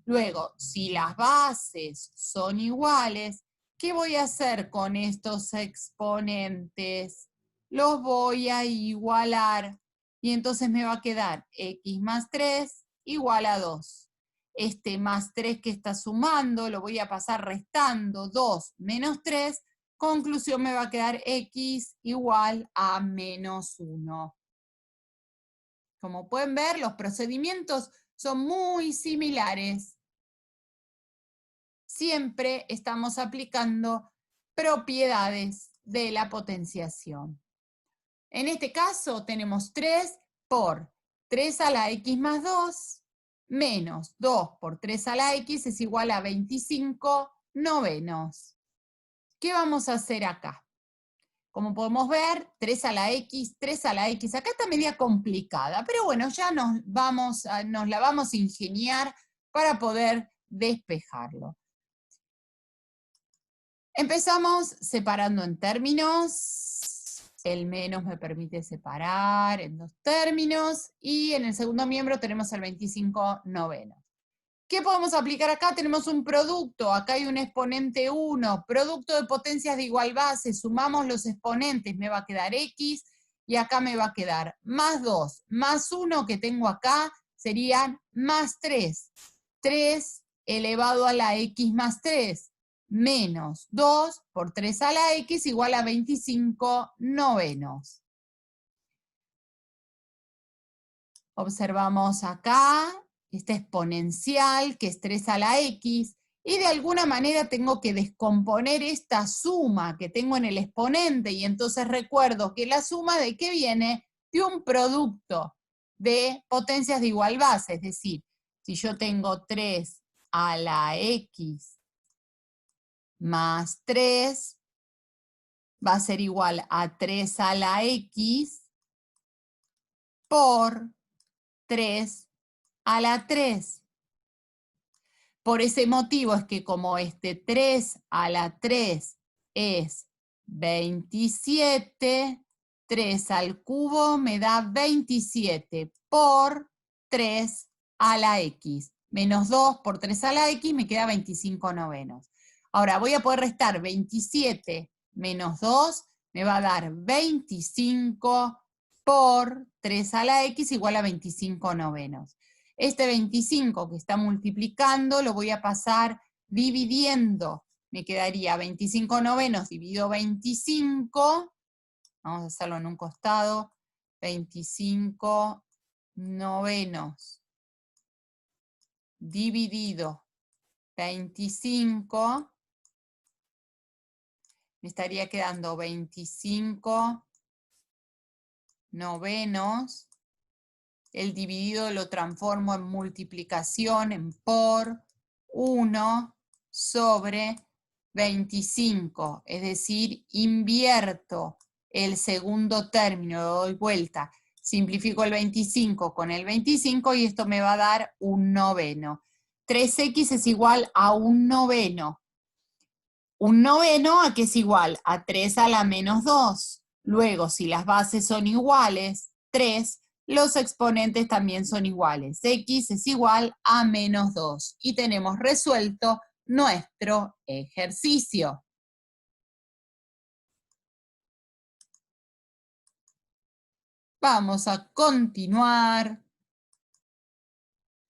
Luego, si las bases son iguales, ¿qué voy a hacer con estos exponentes? Los voy a igualar. Y entonces me va a quedar x más 3 igual a 2. Este más 3 que está sumando, lo voy a pasar restando. 2 menos 3. Conclusión, me va a quedar x igual a menos 1. Como pueden ver, los procedimientos son muy similares. Siempre estamos aplicando propiedades de la potenciación. En este caso tenemos 3 por 3 a la x más 2 menos 2 por 3 a la x es igual a 25 novenos. ¿Qué vamos a hacer acá? Como podemos ver, 3 a la x, 3 a la x, acá está media complicada, pero bueno, ya nos la vamos a ingeniar para poder despejarlo. Empezamos separando en términos. El menos me permite separar en 2 términos. Y en el segundo miembro tenemos el 25 novenos. ¿Qué podemos aplicar acá? Tenemos un producto. Acá hay un exponente 1. Producto de potencias de igual base. Sumamos los exponentes. Me va a quedar x. Y acá me va a quedar más 2 más 1 que tengo acá. Serían más 3. 3 elevado a la x más 3. Menos 2 por 3 a la x igual a 25 novenos. Observamos acá esta exponencial que es 3 a la x y de alguna manera tengo que descomponer esta suma que tengo en el exponente y entonces recuerdo que la suma de qué viene de un producto de potencias de igual base, es decir, si yo tengo 3 a la x más 3 va a ser igual a 3 a la x por 3 a la 3. Por ese motivo es que como este 3 a la 3 es 27, 3 al cubo me da 27 por 3 a la x. Menos 2 por 3 a la x me queda 25 novenos. Ahora voy a poder restar 27 menos 2, me va a dar 25 por 3 a la x igual a 25 novenos. Este 25 que está multiplicando lo voy a pasar dividiendo. Me quedaría 25 novenos dividido 25. Vamos a hacerlo en un costado. 25 novenos dividido 25. Me estaría quedando 25 novenos. El dividido lo transformo en multiplicación, en por 1 sobre 25. Es decir, invierto el segundo término, lo doy vuelta. Simplifico el 25 con el 25 y esto me va a dar un noveno. 3x es igual a un noveno. Un noveno a qué es igual a 3 a la menos 2. Luego, si las bases son iguales, 3, los exponentes también son iguales. X es igual a menos 2. Y tenemos resuelto nuestro ejercicio. Vamos a continuar.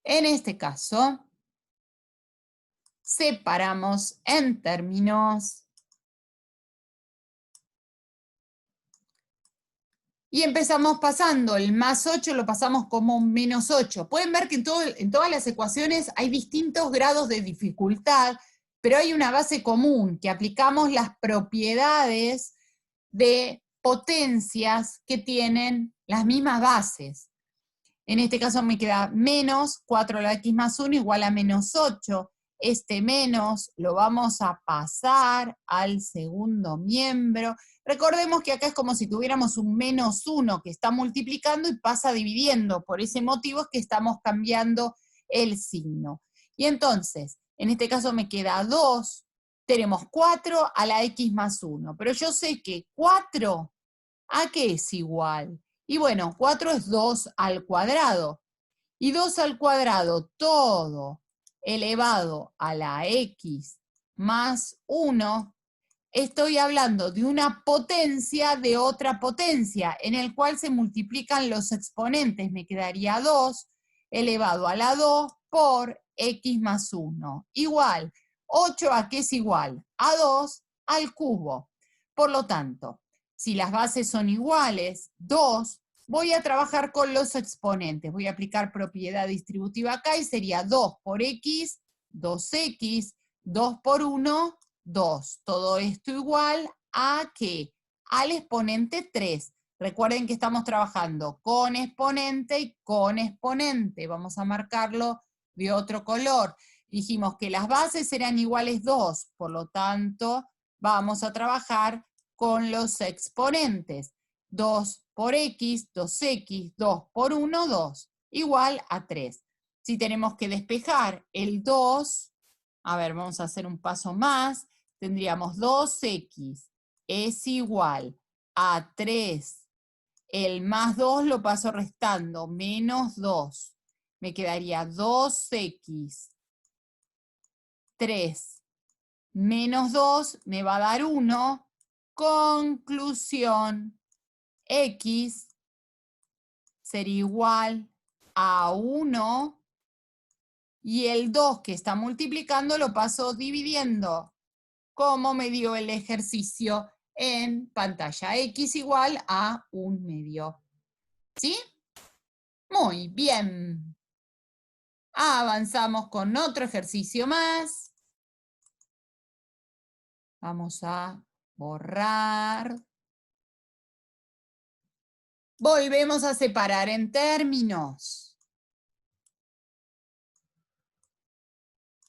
En este caso, separamos en términos. Y empezamos pasando el más 8, lo pasamos como un menos 8. Pueden ver que en todas las ecuaciones hay distintos grados de dificultad, pero hay una base común, que aplicamos las propiedades de potencias que tienen las mismas bases. En este caso me queda menos 4 a la x más 1 igual a menos 8. este menos lo vamos a pasar al segundo miembro. Recordemos que acá es como si tuviéramos un menos 1 que está multiplicando y pasa dividiendo. Por ese motivo es que estamos cambiando el signo. Y entonces, en este caso me queda 2, tenemos 4 a la x más 1. Pero yo sé que 4, ¿a qué es igual? Y bueno, 4 es 2 al cuadrado. Y 2 al cuadrado todo elevado a la x más 1, estoy hablando de una potencia de otra potencia, en el cual se multiplican los exponentes. Me quedaría 2 elevado a la 2 por x más 1. Igual, 8 a qué es igual? A 2 al cubo. Por lo tanto, si las bases son iguales, 2, voy a trabajar con los exponentes. Voy a aplicar propiedad distributiva acá y sería 2 por x, 2x, 2 por 1, 2. Todo esto igual a ¿qué? Al exponente 3. Recuerden que estamos trabajando con exponente y con exponente. Vamos a marcarlo de otro color. Dijimos que las bases eran iguales 2, por lo tanto, vamos a trabajar con los exponentes. 2 por x, 2x, 2 por 1, 2, igual a 3. Si tenemos que despejar el 2, a ver, vamos a hacer un paso más, tendríamos 2x es igual a 3. El más 2 lo paso restando, menos 2. Me quedaría 2x, 3, menos 2 me va a dar 1. Conclusión, x sería igual a 1 y el 2 que está multiplicando lo paso dividiendo, como me dio el ejercicio en pantalla. X igual a 1/2. ¿Sí? Muy bien. Avanzamos con otro ejercicio más. Vamos a borrar. Volvemos a separar en términos.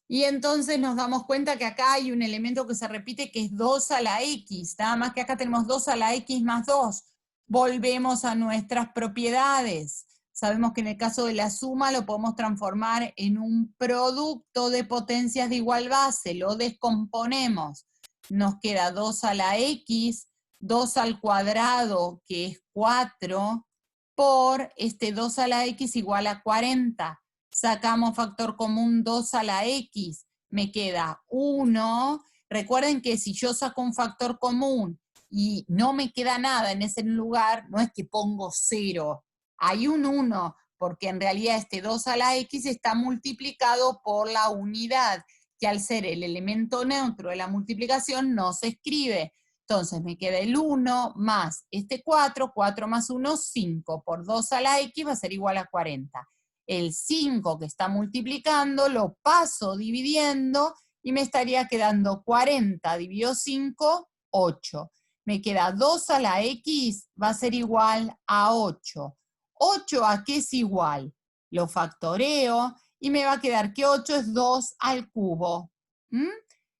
Y entonces nos damos cuenta que acá hay un elemento que se repite que es 2 a la x. Nada más que acá tenemos 2 a la x más 2. Volvemos a nuestras propiedades. Sabemos que en el caso de la suma lo podemos transformar en un producto de potencias de igual base. Lo descomponemos. Nos queda 2 a la x, 2 al cuadrado, que es 4, por este 2 a la x igual a 40. Sacamos factor común 2 a la x, me queda 1. Recuerden que si yo saco un factor común y no me queda nada en ese lugar, no es que pongo 0, hay un 1, porque en realidad este 2 a la x está multiplicado por la unidad, que al ser el elemento neutro de la multiplicación no se escribe. Entonces me queda el 1 más este 4, 4 más 1, 5, por 2 a la x va a ser igual a 40. El 5 que está multiplicando lo paso dividiendo y me estaría quedando 40 dividido 5, 8. Me queda 2 a la x, va a ser igual a 8. ¿8 a qué es igual? Lo factoreo y me va a quedar que 8 es 2 al cubo.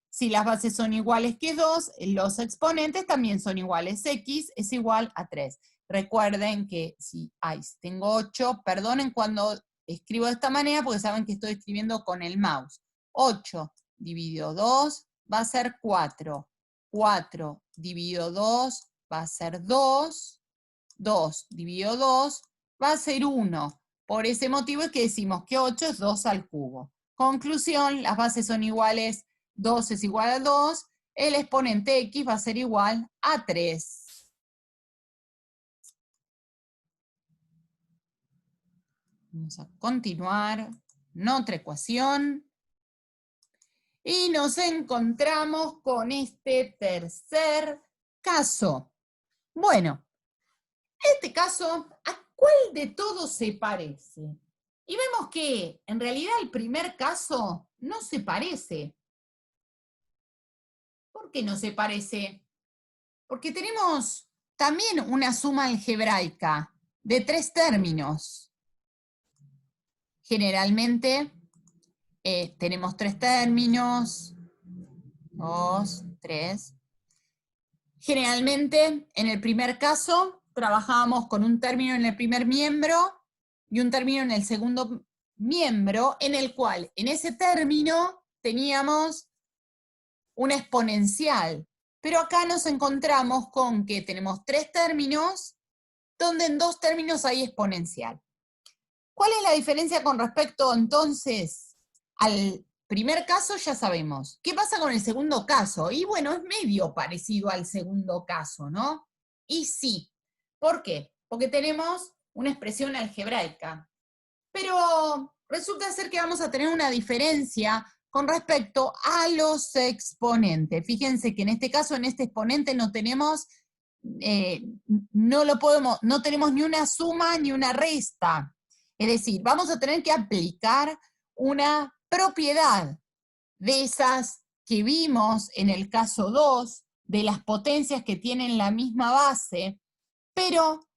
Si las bases son iguales que 2, los exponentes también son iguales. X es igual a 3. Recuerden que si tengo 8, perdonen cuando escribo de esta manera porque saben que estoy escribiendo con el mouse. 8 dividido 2 va a ser 4. 4 dividido 2 va a ser 2. 2 dividido 2 va a ser 1. Por ese motivo es que decimos que 8 es 2 al cubo. Conclusión, las bases son iguales, 2 es igual a 2, el exponente x va a ser igual a 3. Vamos a continuar en otra ecuación. Y nos encontramos con este tercer caso. Bueno, este caso, ¿a cuál de todos se parece? Y vemos que en realidad el primer caso no se parece. ¿Por qué no se parece? Porque tenemos también una suma algebraica de 3 términos. Generalmente tenemos tres términos, 2, 3. Generalmente, en el primer caso, trabajábamos con un término en el primer miembro y un término en el segundo miembro, en el cual, en ese término, teníamos una exponencial. Pero acá nos encontramos con que tenemos tres términos, donde en dos términos hay exponencial. ¿Cuál es la diferencia con respecto, entonces, al primer caso? Ya sabemos. ¿Qué pasa con el segundo caso? Y bueno, es medio parecido al segundo caso, ¿no? Y sí. ¿Por qué? Porque tenemos una expresión algebraica. Pero resulta ser que vamos a tener una diferencia con respecto a los exponentes. Fíjense que en este caso, en este exponente no tenemos, no tenemos ni una suma ni una resta. Es decir, vamos a tener que aplicar una propiedad de esas que vimos en el caso 2, de las potencias que tienen la misma base, pero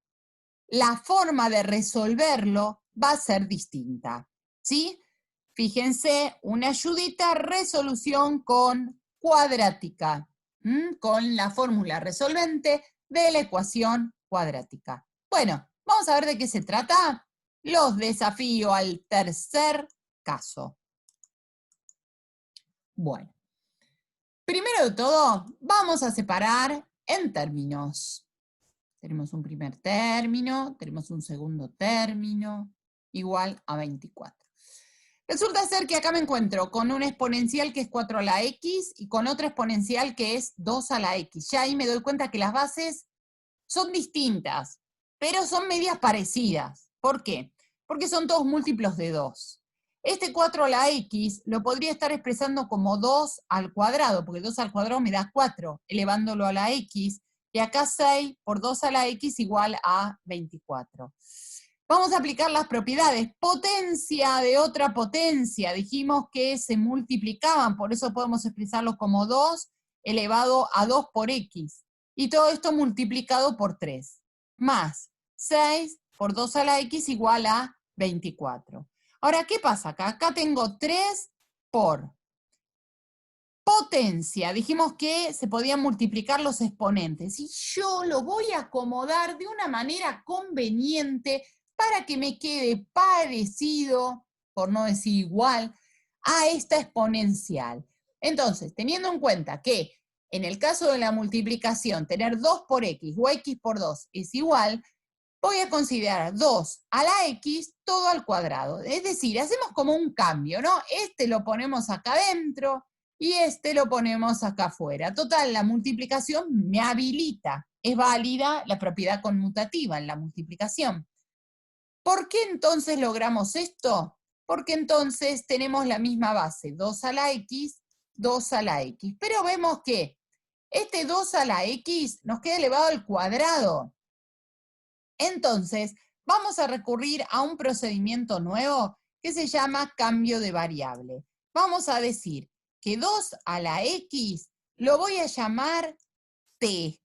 la forma de resolverlo va a ser distinta, ¿sí? Fíjense, una ayudita, resolución con cuadrática, con la fórmula resolvente de la ecuación cuadrática. Bueno, vamos a ver de qué se trata. Los desafío al tercer caso. Bueno, primero de todo, vamos a separar en términos. Tenemos un primer término, tenemos un segundo término, igual a 24. Resulta ser que acá me encuentro con una exponencial que es 4 a la x y con otra exponencial que es 2 a la x. Ya ahí me doy cuenta que las bases son distintas, pero son medias parecidas. ¿Por qué? Porque son todos múltiplos de 2. Este 4 a la x lo podría estar expresando como 2 al cuadrado, porque 2 al cuadrado me da 4, elevándolo a la x, y acá 6 por 2 a la x igual a 24. Vamos a aplicar las propiedades. Potencia de otra potencia. Dijimos que se multiplicaban, por eso podemos expresarlo como 2 elevado a 2 por x. Y todo esto multiplicado por 3. Más 6 por 2 a la x igual a 24. Ahora, ¿qué pasa acá? Acá tengo 3 por potencia. Dijimos que se podían multiplicar los exponentes. Y yo lo voy a acomodar de una manera conveniente para que me quede parecido, por no decir igual, a esta exponencial. Entonces, teniendo en cuenta que en el caso de la multiplicación, tener 2 por x o x por 2 es igual, voy a considerar 2 a la x todo al cuadrado. Es decir, hacemos como un cambio, ¿no? Este lo ponemos acá adentro y este lo ponemos acá afuera. Total, la multiplicación me habilita. Es válida la propiedad conmutativa en la multiplicación. ¿Por qué entonces logramos esto? Porque entonces tenemos la misma base, 2 a la x, 2 a la x. Pero vemos que este 2 a la x nos queda elevado al cuadrado. Entonces, vamos a recurrir a un procedimiento nuevo que se llama cambio de variable. Vamos a decir que 2 a la x lo voy a llamar t.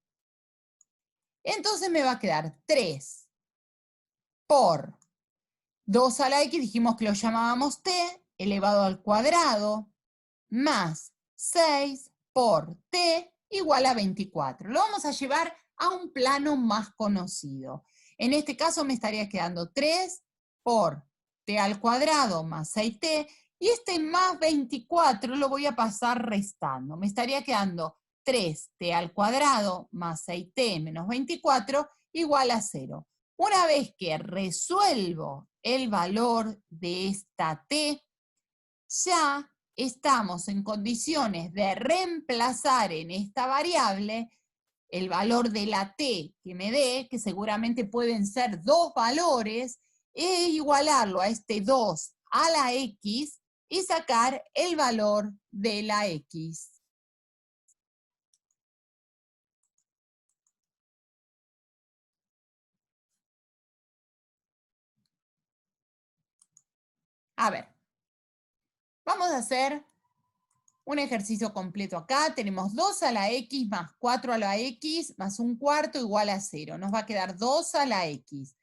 Entonces me va a quedar 3 por 2 a la x, dijimos que lo llamábamos t, elevado al cuadrado, más 6 por t igual a 24. Lo vamos a llevar a un plano más conocido. En este caso me estaría quedando 3 por t al cuadrado más 6t, y este más 24 lo voy a pasar restando. Me estaría quedando 3t al cuadrado más 6t menos 24 igual a 0. Una vez que resuelvo el valor de esta t, ya estamos en condiciones de reemplazar en esta variable el valor de la t que me dé, que seguramente pueden ser dos valores, e igualarlo a este 2 a la x y sacar el valor de la x. A ver, vamos a hacer un ejercicio completo acá. Tenemos 2 a la x más 4 a la x más un cuarto igual a 0. Nos va a quedar 2 a la x.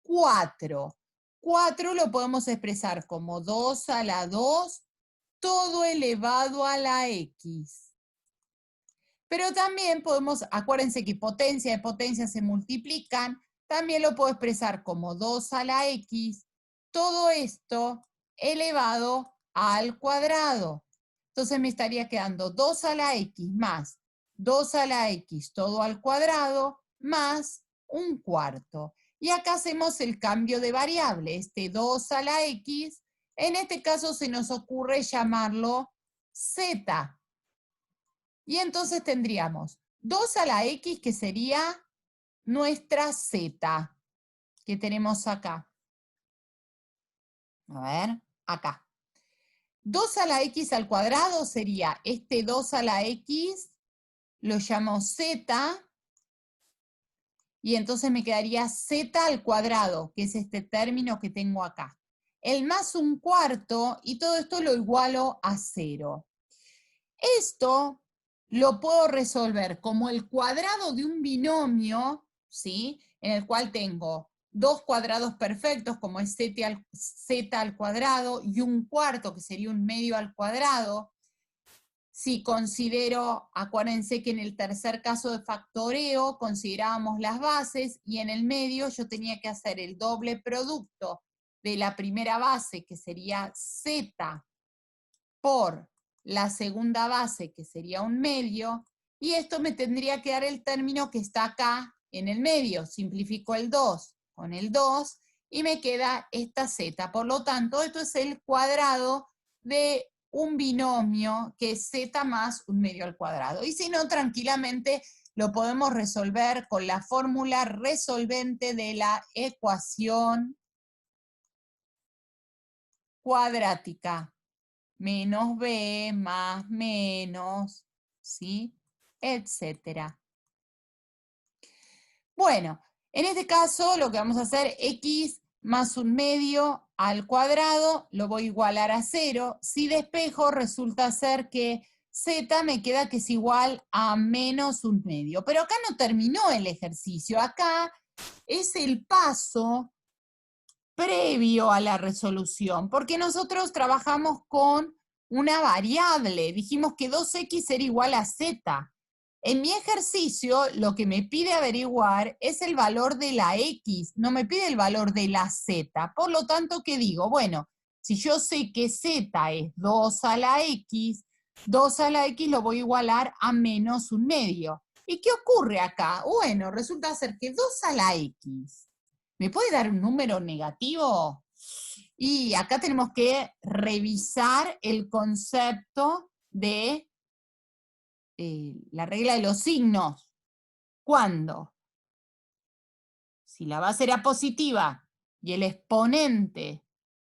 4. 4 lo podemos expresar como 2 a la 2 todo elevado a la x. Pero también podemos, acuérdense que potencia y potencia se multiplican, también lo puedo expresar como 2 a la x, todo esto elevado al cuadrado. Entonces me estaría quedando 2 a la x más 2 a la x todo al cuadrado más un cuarto. Y acá hacemos el cambio de variable, este 2 a la x, en este caso se nos ocurre llamarlo z. Y entonces tendríamos 2 a la x, que sería nuestra z, que tenemos acá. A ver, acá. 2 a la x al cuadrado sería este 2 a la x, lo llamo z, y entonces me quedaría z al cuadrado, que es este término que tengo acá. El más un cuarto, y todo esto lo igualo a 0. Esto lo puedo resolver como el cuadrado de un binomio, ¿sí? En el cual tengo dos cuadrados perfectos, como es z al cuadrado, y un cuarto, que sería un medio al cuadrado. Si considero, acuérdense que en el tercer caso de factoreo considerábamos las bases, y en el medio yo tenía que hacer el doble producto de la primera base, que sería z, por la segunda base, que sería un medio, y esto me tendría que dar el término que está acá en el medio. Simplifico el 2 con el 2 y me queda esta z. Por lo tanto, esto es el cuadrado de un binomio que es z más un medio al cuadrado. Y si no, tranquilamente lo podemos resolver con la fórmula resolvente de la ecuación cuadrática. Menos b más menos, ¿sí? Etcétera. Bueno, en este caso lo que vamos a hacer, x más un medio al cuadrado, lo voy a igualar a 0. Si despejo, resulta ser que z me queda que es igual a menos un medio. Pero acá no terminó el ejercicio, acá es el paso previo a la resolución, porque nosotros trabajamos con una variable, dijimos que 2x era igual a z. En mi ejercicio, lo que me pide averiguar es el valor de la x, no me pide el valor de la z. Por lo tanto, ¿qué digo? Bueno, si yo sé que z es 2 a la x, 2 a la x lo voy a igualar a menos un medio. ¿Y qué ocurre acá? Bueno, resulta ser que 2 a la x, ¿me puede dar un número negativo? Y acá tenemos que revisar el concepto de la regla de los signos. ¿Cuándo? Si la base era positiva y el exponente,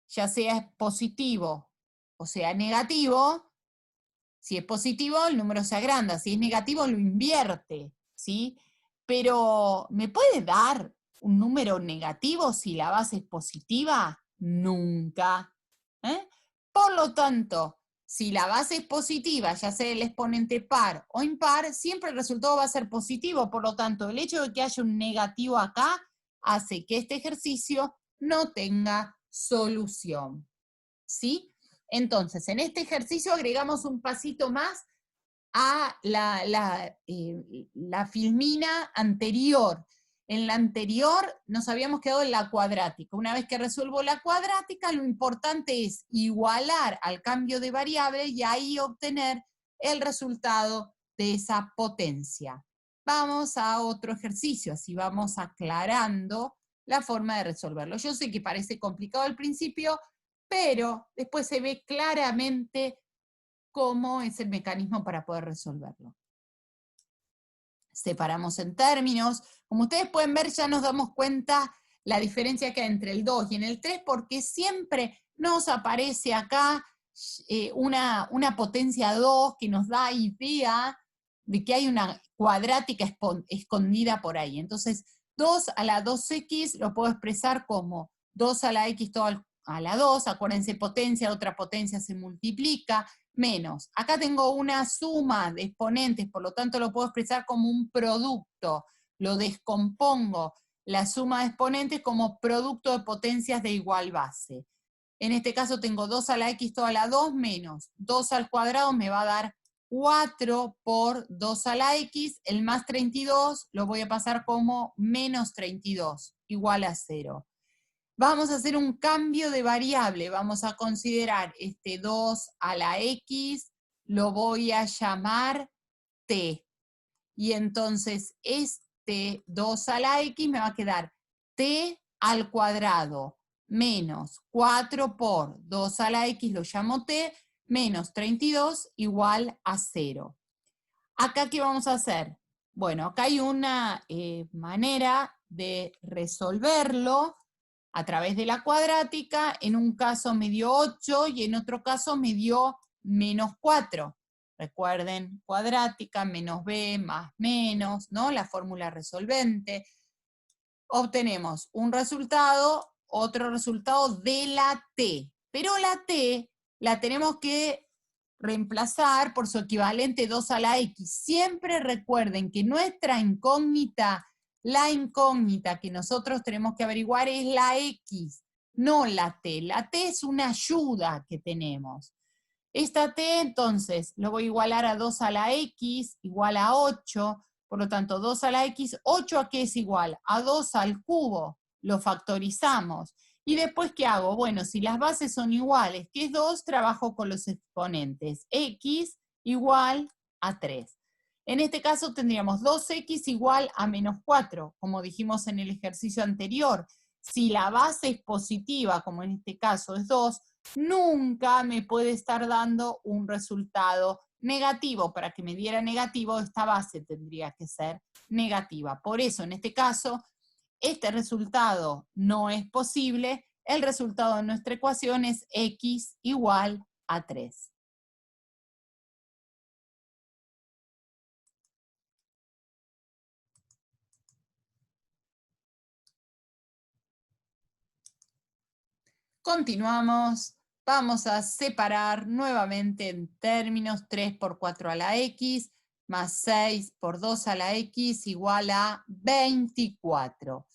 ya sea positivo o sea negativo, si es positivo el número se agranda, si es negativo lo invierte, ¿sí? Pero ¿me puede dar un número negativo si la base es positiva? Nunca. ¿Eh? Por lo tanto, si la base es positiva, ya sea el exponente par o impar, siempre el resultado va a ser positivo. Por lo tanto, el hecho de que haya un negativo acá hace que este ejercicio no tenga solución. ¿Sí? Entonces, en este ejercicio agregamos un pasito más a la filmina anterior. En la anterior nos habíamos quedado en la cuadrática. Una vez que resuelvo la cuadrática, lo importante es igualar al cambio de variable y ahí obtener el resultado de esa potencia. Vamos a otro ejercicio, así vamos aclarando la forma de resolverlo. Yo sé que parece complicado al principio, pero después se ve claramente cómo es el mecanismo para poder resolverlo. Separamos en términos. Como ustedes pueden ver, ya nos damos cuenta la diferencia que hay entre el 2 y en el 3, porque siempre nos aparece acá una potencia 2 que nos da idea de que hay una cuadrática escondida por ahí. Entonces, 2 a la 2x lo puedo expresar como 2 a la x todo a la 2, acuérdense, potencia, otra potencia se multiplica, menos. Acá tengo una suma de exponentes, por lo tanto lo puedo expresar como un producto. Lo descompongo, la suma de exponentes, como producto de potencias de igual base. En este caso tengo 2 a la x toda la 2 menos 2 al cuadrado me va a dar 4 por 2 a la x, el más 32 lo voy a pasar como menos 32, igual a 0. Vamos a hacer un cambio de variable, vamos a considerar este 2 a la x, lo voy a llamar t. Y entonces este 2 a la x me va a quedar t al cuadrado menos 4 por 2 a la x, lo llamo t, menos 32 igual a 0. ¿Acá qué vamos a hacer? Bueno, acá hay una manera de resolverlo a través de la cuadrática. En un caso me dio 8 y en otro caso me dio menos 4. Recuerden, cuadrática, menos b más menos, ¿no? La fórmula resolvente. Obtenemos un resultado, otro resultado de la t. Pero la t la tenemos que reemplazar por su equivalente 2 a la x. Siempre recuerden que nuestra incógnita, la incógnita que nosotros tenemos que averiguar es la x, no la t. La t es una ayuda que tenemos. Esta t, entonces, lo voy a igualar a 2 a la x, igual a 8, por lo tanto, 2 a la x, 8 a qué es igual? A 2 al cubo, lo factorizamos. ¿Y después qué hago? Bueno, si las bases son iguales, que es 2, trabajo con los exponentes. X igual a 3. En este caso tendríamos 2x igual a menos 4, como dijimos en el ejercicio anterior. Si la base es positiva, como en este caso es 2, nunca me puede estar dando un resultado negativo. Para que me diera negativo, esta base tendría que ser negativa. Por eso, en este caso, este resultado no es posible. El resultado de nuestra ecuación es x igual a 3. Continuamos. Vamos a separar nuevamente en términos 3 por 4 a la x más 6 por 2 a la x igual a 24.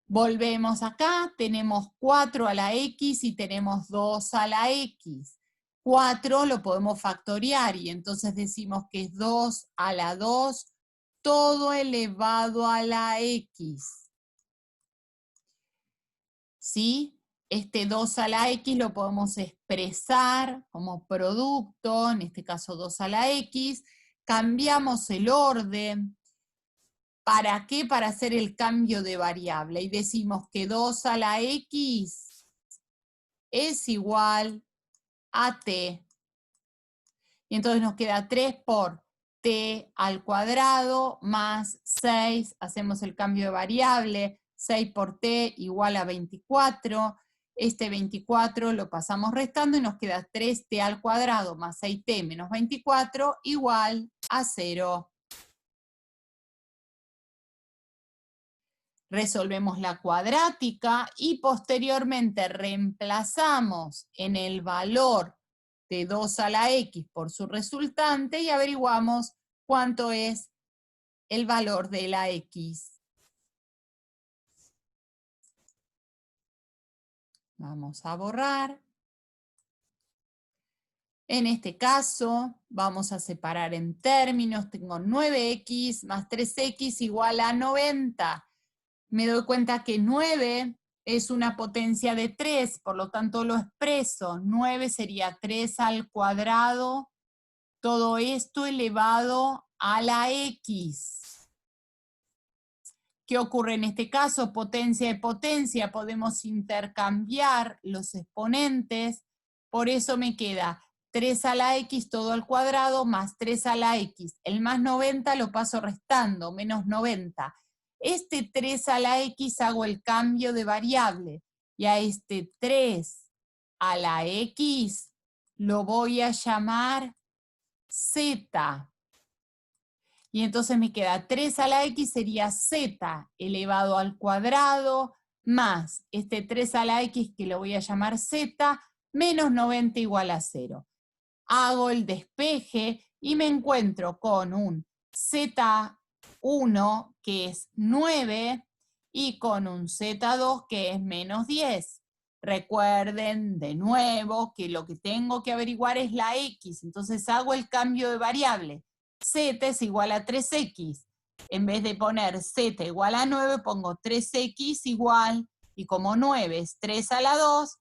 Volvemos acá, tenemos 4 a la x y tenemos 2 a la x. 4 lo podemos factoriar y entonces decimos que es 2 a la 2 todo elevado a la x. ¿Sí? Este 2 a la x lo podemos expresar como producto, en este caso 2 a la x. Cambiamos el orden. ¿Para qué? Para hacer el cambio de variable. Y decimos que 2 a la x es igual a t. Y entonces nos queda 3 por t al cuadrado más 6. Hacemos el cambio de variable. 6 por t igual a 24. Este 24 lo pasamos restando y nos queda 3t al cuadrado más 6t menos 24 igual a 0. Resolvemos la cuadrática y posteriormente reemplazamos en el valor de 2 a la x por su resultante y averiguamos cuánto es el valor de la x. Vamos a borrar. En este caso, vamos a separar en términos. Tengo 9x más 3x igual a 90. Me doy cuenta que 9 es una potencia de 3, por lo tanto lo expreso. 9 sería 3 al cuadrado, todo esto elevado a la x. ¿Qué ocurre en este caso? Potencia de potencia, podemos intercambiar los exponentes, por eso me queda 3 a la x todo al cuadrado más 3 a la x. El más 90 lo paso restando, menos 90. Este 3 a la x hago el cambio de variable y a este 3 a la x lo voy a llamar z. Y entonces me queda 3 a la x sería z elevado al cuadrado más este 3 a la x que lo voy a llamar z menos 90 igual a 0. Hago el despeje y me encuentro con un z1 que es 9 y con un z2 que es menos 10. Recuerden de nuevo que lo que tengo que averiguar es la x, entonces hago el cambio de variable. Z es igual a 3x. En vez de poner z igual a 9, pongo 3x igual, y como 9 es 3 a la 2,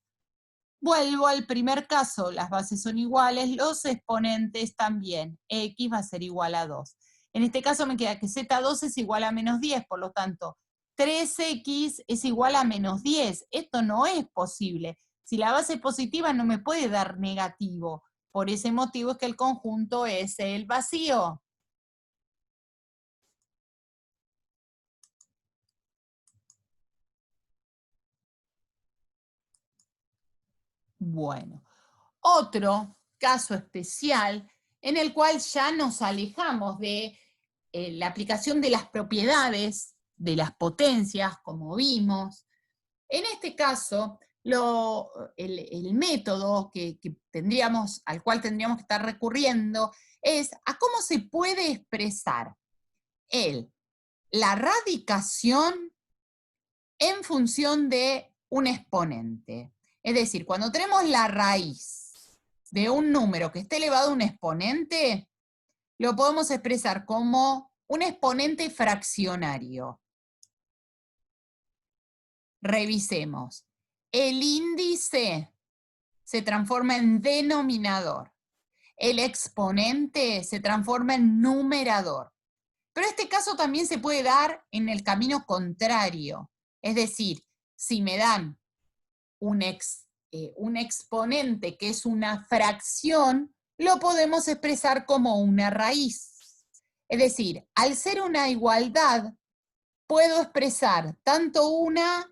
vuelvo al primer caso, las bases son iguales, los exponentes también, x va a ser igual a 2. En este caso me queda que z2 es igual a menos 10, por lo tanto, 3x es igual a menos 10. Esto no es posible. Si la base es positiva no me puede dar negativo. Por ese motivo es que el conjunto es el vacío. Bueno, otro caso especial en el cual ya nos alejamos de la aplicación de las propiedades, de las potencias, como vimos. En este caso, el método al cual tendríamos que estar recurriendo es a cómo se puede expresar la radicación en función de un exponente. Es decir, cuando tenemos la raíz de un número que esté elevado a un exponente, lo podemos expresar como un exponente fraccionario. Revisemos. El índice se transforma en denominador. El exponente se transforma en numerador. Pero este caso también se puede dar en el camino contrario. Es decir, si me dan un exponente que es una fracción, lo podemos expresar como una raíz. Es decir, al ser una igualdad, puedo expresar tanto una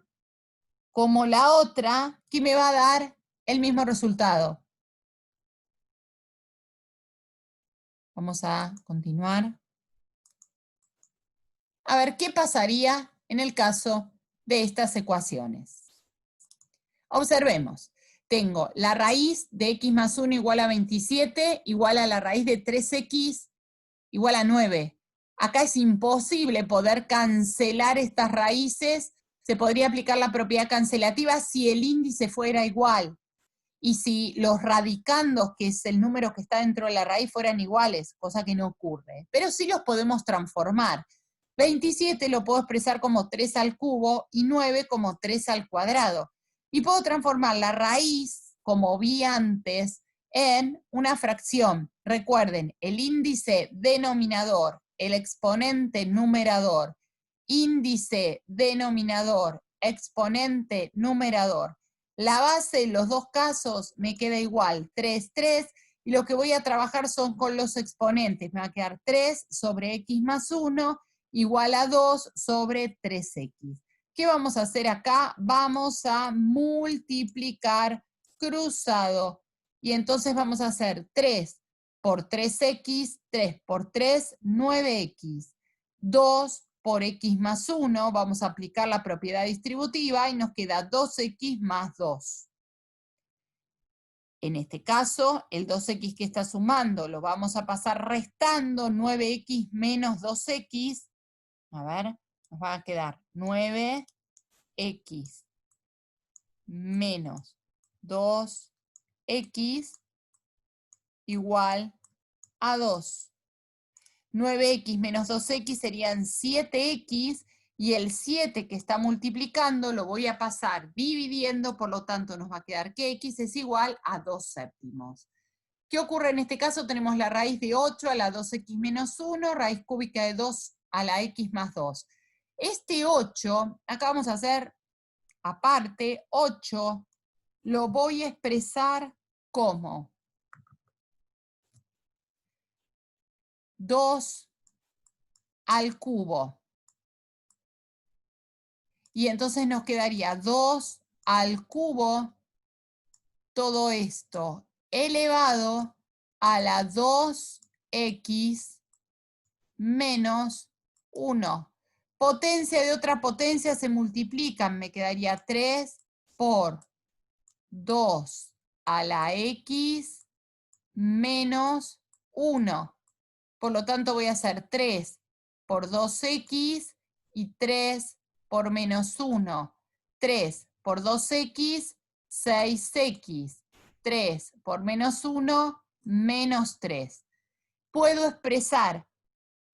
como la otra, que me va a dar el mismo resultado. Vamos a continuar. A ver qué pasaría en el caso de estas ecuaciones. Observemos. Tengo la raíz de x más 1 igual a 27, igual a la raíz de 3x igual a 9. Acá es imposible poder cancelar estas raíces. Se podría aplicar la propiedad cancelativa si el índice fuera igual. Y si los radicandos, que es el número que está dentro de la raíz, fueran iguales, cosa que no ocurre. Pero sí los podemos transformar. 27 lo puedo expresar como 3 al cubo y 9 como 3 al cuadrado. Y puedo transformar la raíz, como vi antes, en una fracción. Recuerden, el índice denominador, el exponente numerador, índice denominador, exponente numerador. La base en los dos casos me queda igual, 3, 3, y lo que voy a trabajar son con los exponentes. Me va a quedar 3 sobre x más 1 igual a 2 sobre 3x. ¿Qué vamos a hacer acá? Vamos a multiplicar cruzado. Y entonces vamos a hacer 3 por 3x, 3 por 3, 9x. 2 por x más 1, vamos a aplicar la propiedad distributiva y nos queda 2x más 2. En este caso, el 2x que está sumando lo vamos a pasar restando, 9x menos 2x. A ver, nos va a quedar 9x menos 2x igual a 2. 9x menos 2x serían 7x, y el 7 que está multiplicando lo voy a pasar dividiendo, por lo tanto nos va a quedar que x es igual a 2 séptimos. ¿Qué ocurre en este caso? Tenemos la raíz de 8 a la 2x menos 1, raíz cúbica de 2 a la x más 2. Este 8, acá vamos a hacer aparte, 8 lo voy a expresar como 2 al cubo. Y entonces nos quedaría 2 al cubo, todo esto elevado a la 2x menos 1. Potencia de otra potencia se multiplican, me quedaría 3 por 2 a la x menos 1. Por lo tanto voy a hacer 3 por 2x y 3 por menos 1. 3 por 2x 6x, 3 por menos 1, menos 3. Puedo expresar,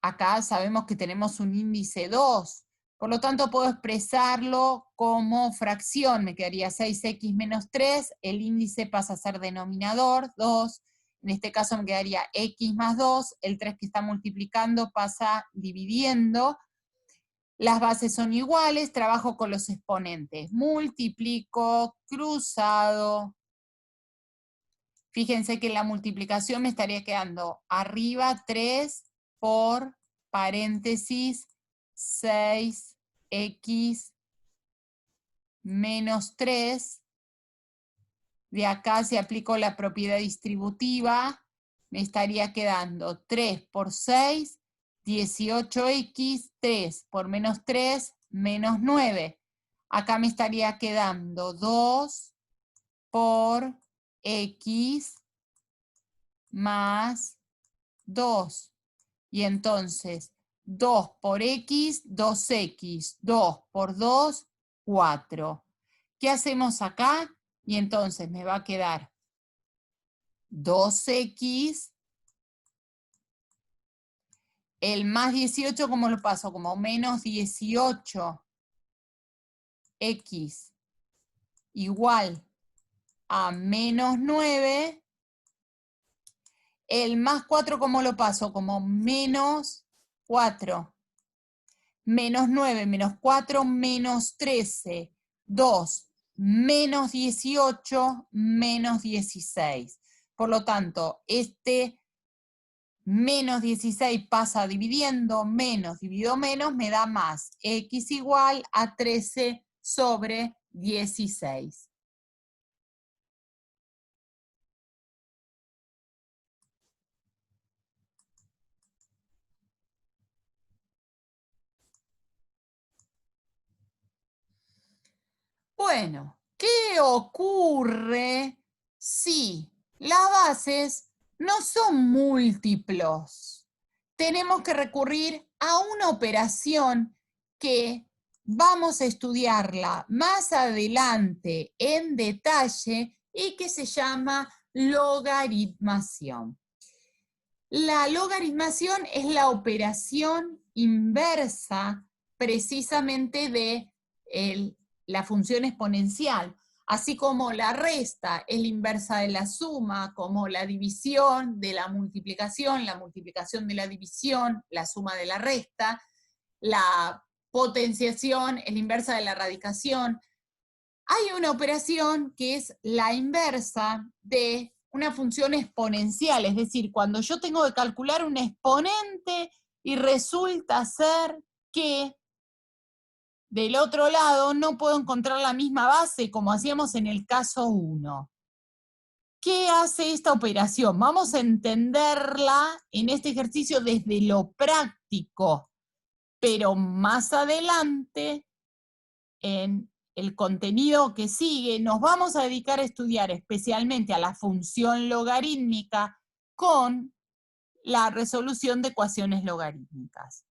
acá sabemos que tenemos un índice 2, por lo tanto puedo expresarlo como fracción, me quedaría 6x menos 3, el índice pasa a ser denominador, 2, en este caso me quedaría x más 2, el 3 que está multiplicando pasa dividiendo, las bases son iguales, trabajo con los exponentes, multiplico, cruzado. Fíjense que la multiplicación me estaría quedando arriba 3 por paréntesis 6x menos 3. De acá si aplico la propiedad distributiva, me estaría quedando 3 por 6, 18x, 3 por menos 3, menos 9. Acá me estaría quedando 2 por x más 2. Y entonces 2 por x, 2x, 2 por 2, 4. ¿Qué hacemos acá? Y entonces me va a quedar 2x, el más 18, ¿cómo lo paso? Como menos 18x igual a menos 9. El más 4, ¿cómo lo paso? Como menos 4. Menos 9, menos 4, menos 13. 2, menos 18, menos 16. Por lo tanto, este menos 16 pasa dividiendo, menos dividido menos, me da más. X igual a 13 sobre 16. Bueno, ¿qué ocurre si las bases no son múltiplos? Tenemos que recurrir a una operación que vamos a estudiarla más adelante en detalle y que se llama logaritmación. La logaritmación es la operación inversa precisamente de la función exponencial, así como la resta es la inversa de la suma, como la división de la multiplicación de la división, la suma de la resta, la potenciación es la inversa de la radicación. Hay una operación que es la inversa de una función exponencial, es decir, cuando yo tengo que calcular un exponente y resulta ser que del otro lado no puedo encontrar la misma base como hacíamos en el caso 1. ¿Qué hace esta operación? Vamos a entenderla en este ejercicio desde lo práctico, pero más adelante, en el contenido que sigue, nos vamos a dedicar a estudiar especialmente a la función logarítmica con la resolución de ecuaciones logarítmicas.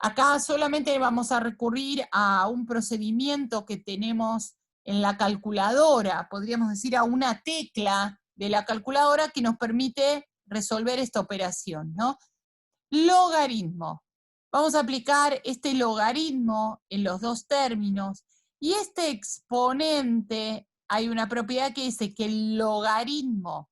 Acá solamente vamos a recurrir a un procedimiento que tenemos en la calculadora, podríamos decir a una tecla de la calculadora que nos permite resolver esta operación, ¿no? Logaritmo. Vamos a aplicar este logaritmo en los dos términos y este exponente, hay una propiedad que dice que el logaritmo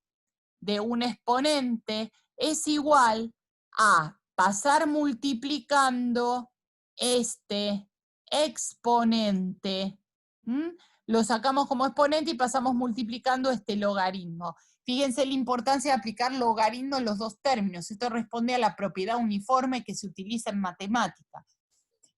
de un exponente es igual a pasar multiplicando este exponente. Lo sacamos como exponente y pasamos multiplicando este logaritmo. Fíjense la importancia de aplicar logaritmo en los dos términos. Esto responde a la propiedad uniforme que se utiliza en matemática.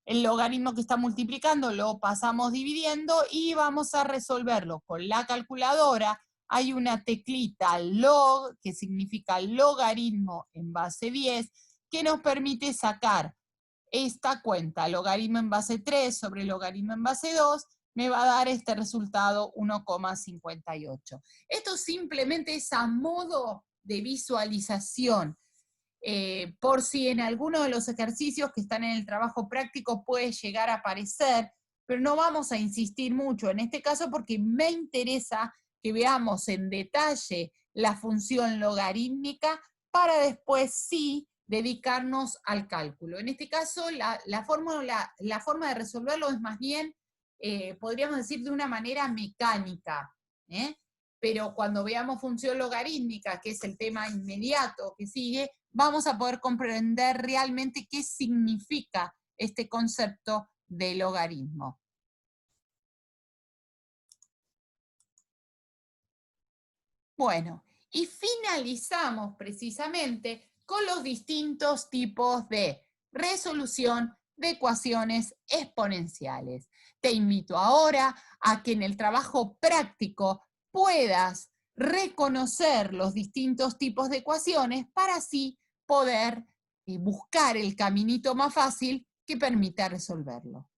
El logaritmo que está multiplicando lo pasamos dividiendo y vamos a resolverlo con la calculadora. Hay una teclita log, que significa logaritmo en base 10, que nos permite sacar esta cuenta, logaritmo en base 3 sobre logaritmo en base 2, me va a dar este resultado 1,58. Esto simplemente es a modo de visualización. Por si en alguno de los ejercicios que están en el trabajo práctico puede llegar a aparecer, pero no vamos a insistir mucho en este caso porque me interesa que veamos en detalle la función logarítmica para después sí dedicarnos al cálculo. En este caso, la forma de resolverlo es más bien, podríamos decir, de una manera mecánica, ¿eh? Pero cuando veamos función logarítmica, que es el tema inmediato que sigue, vamos a poder comprender realmente qué significa este concepto de logaritmo. Bueno, y finalizamos precisamente con los distintos tipos de resolución de ecuaciones exponenciales. Te invito ahora a que en el trabajo práctico puedas reconocer los distintos tipos de ecuaciones para así poder buscar el caminito más fácil que permita resolverlo.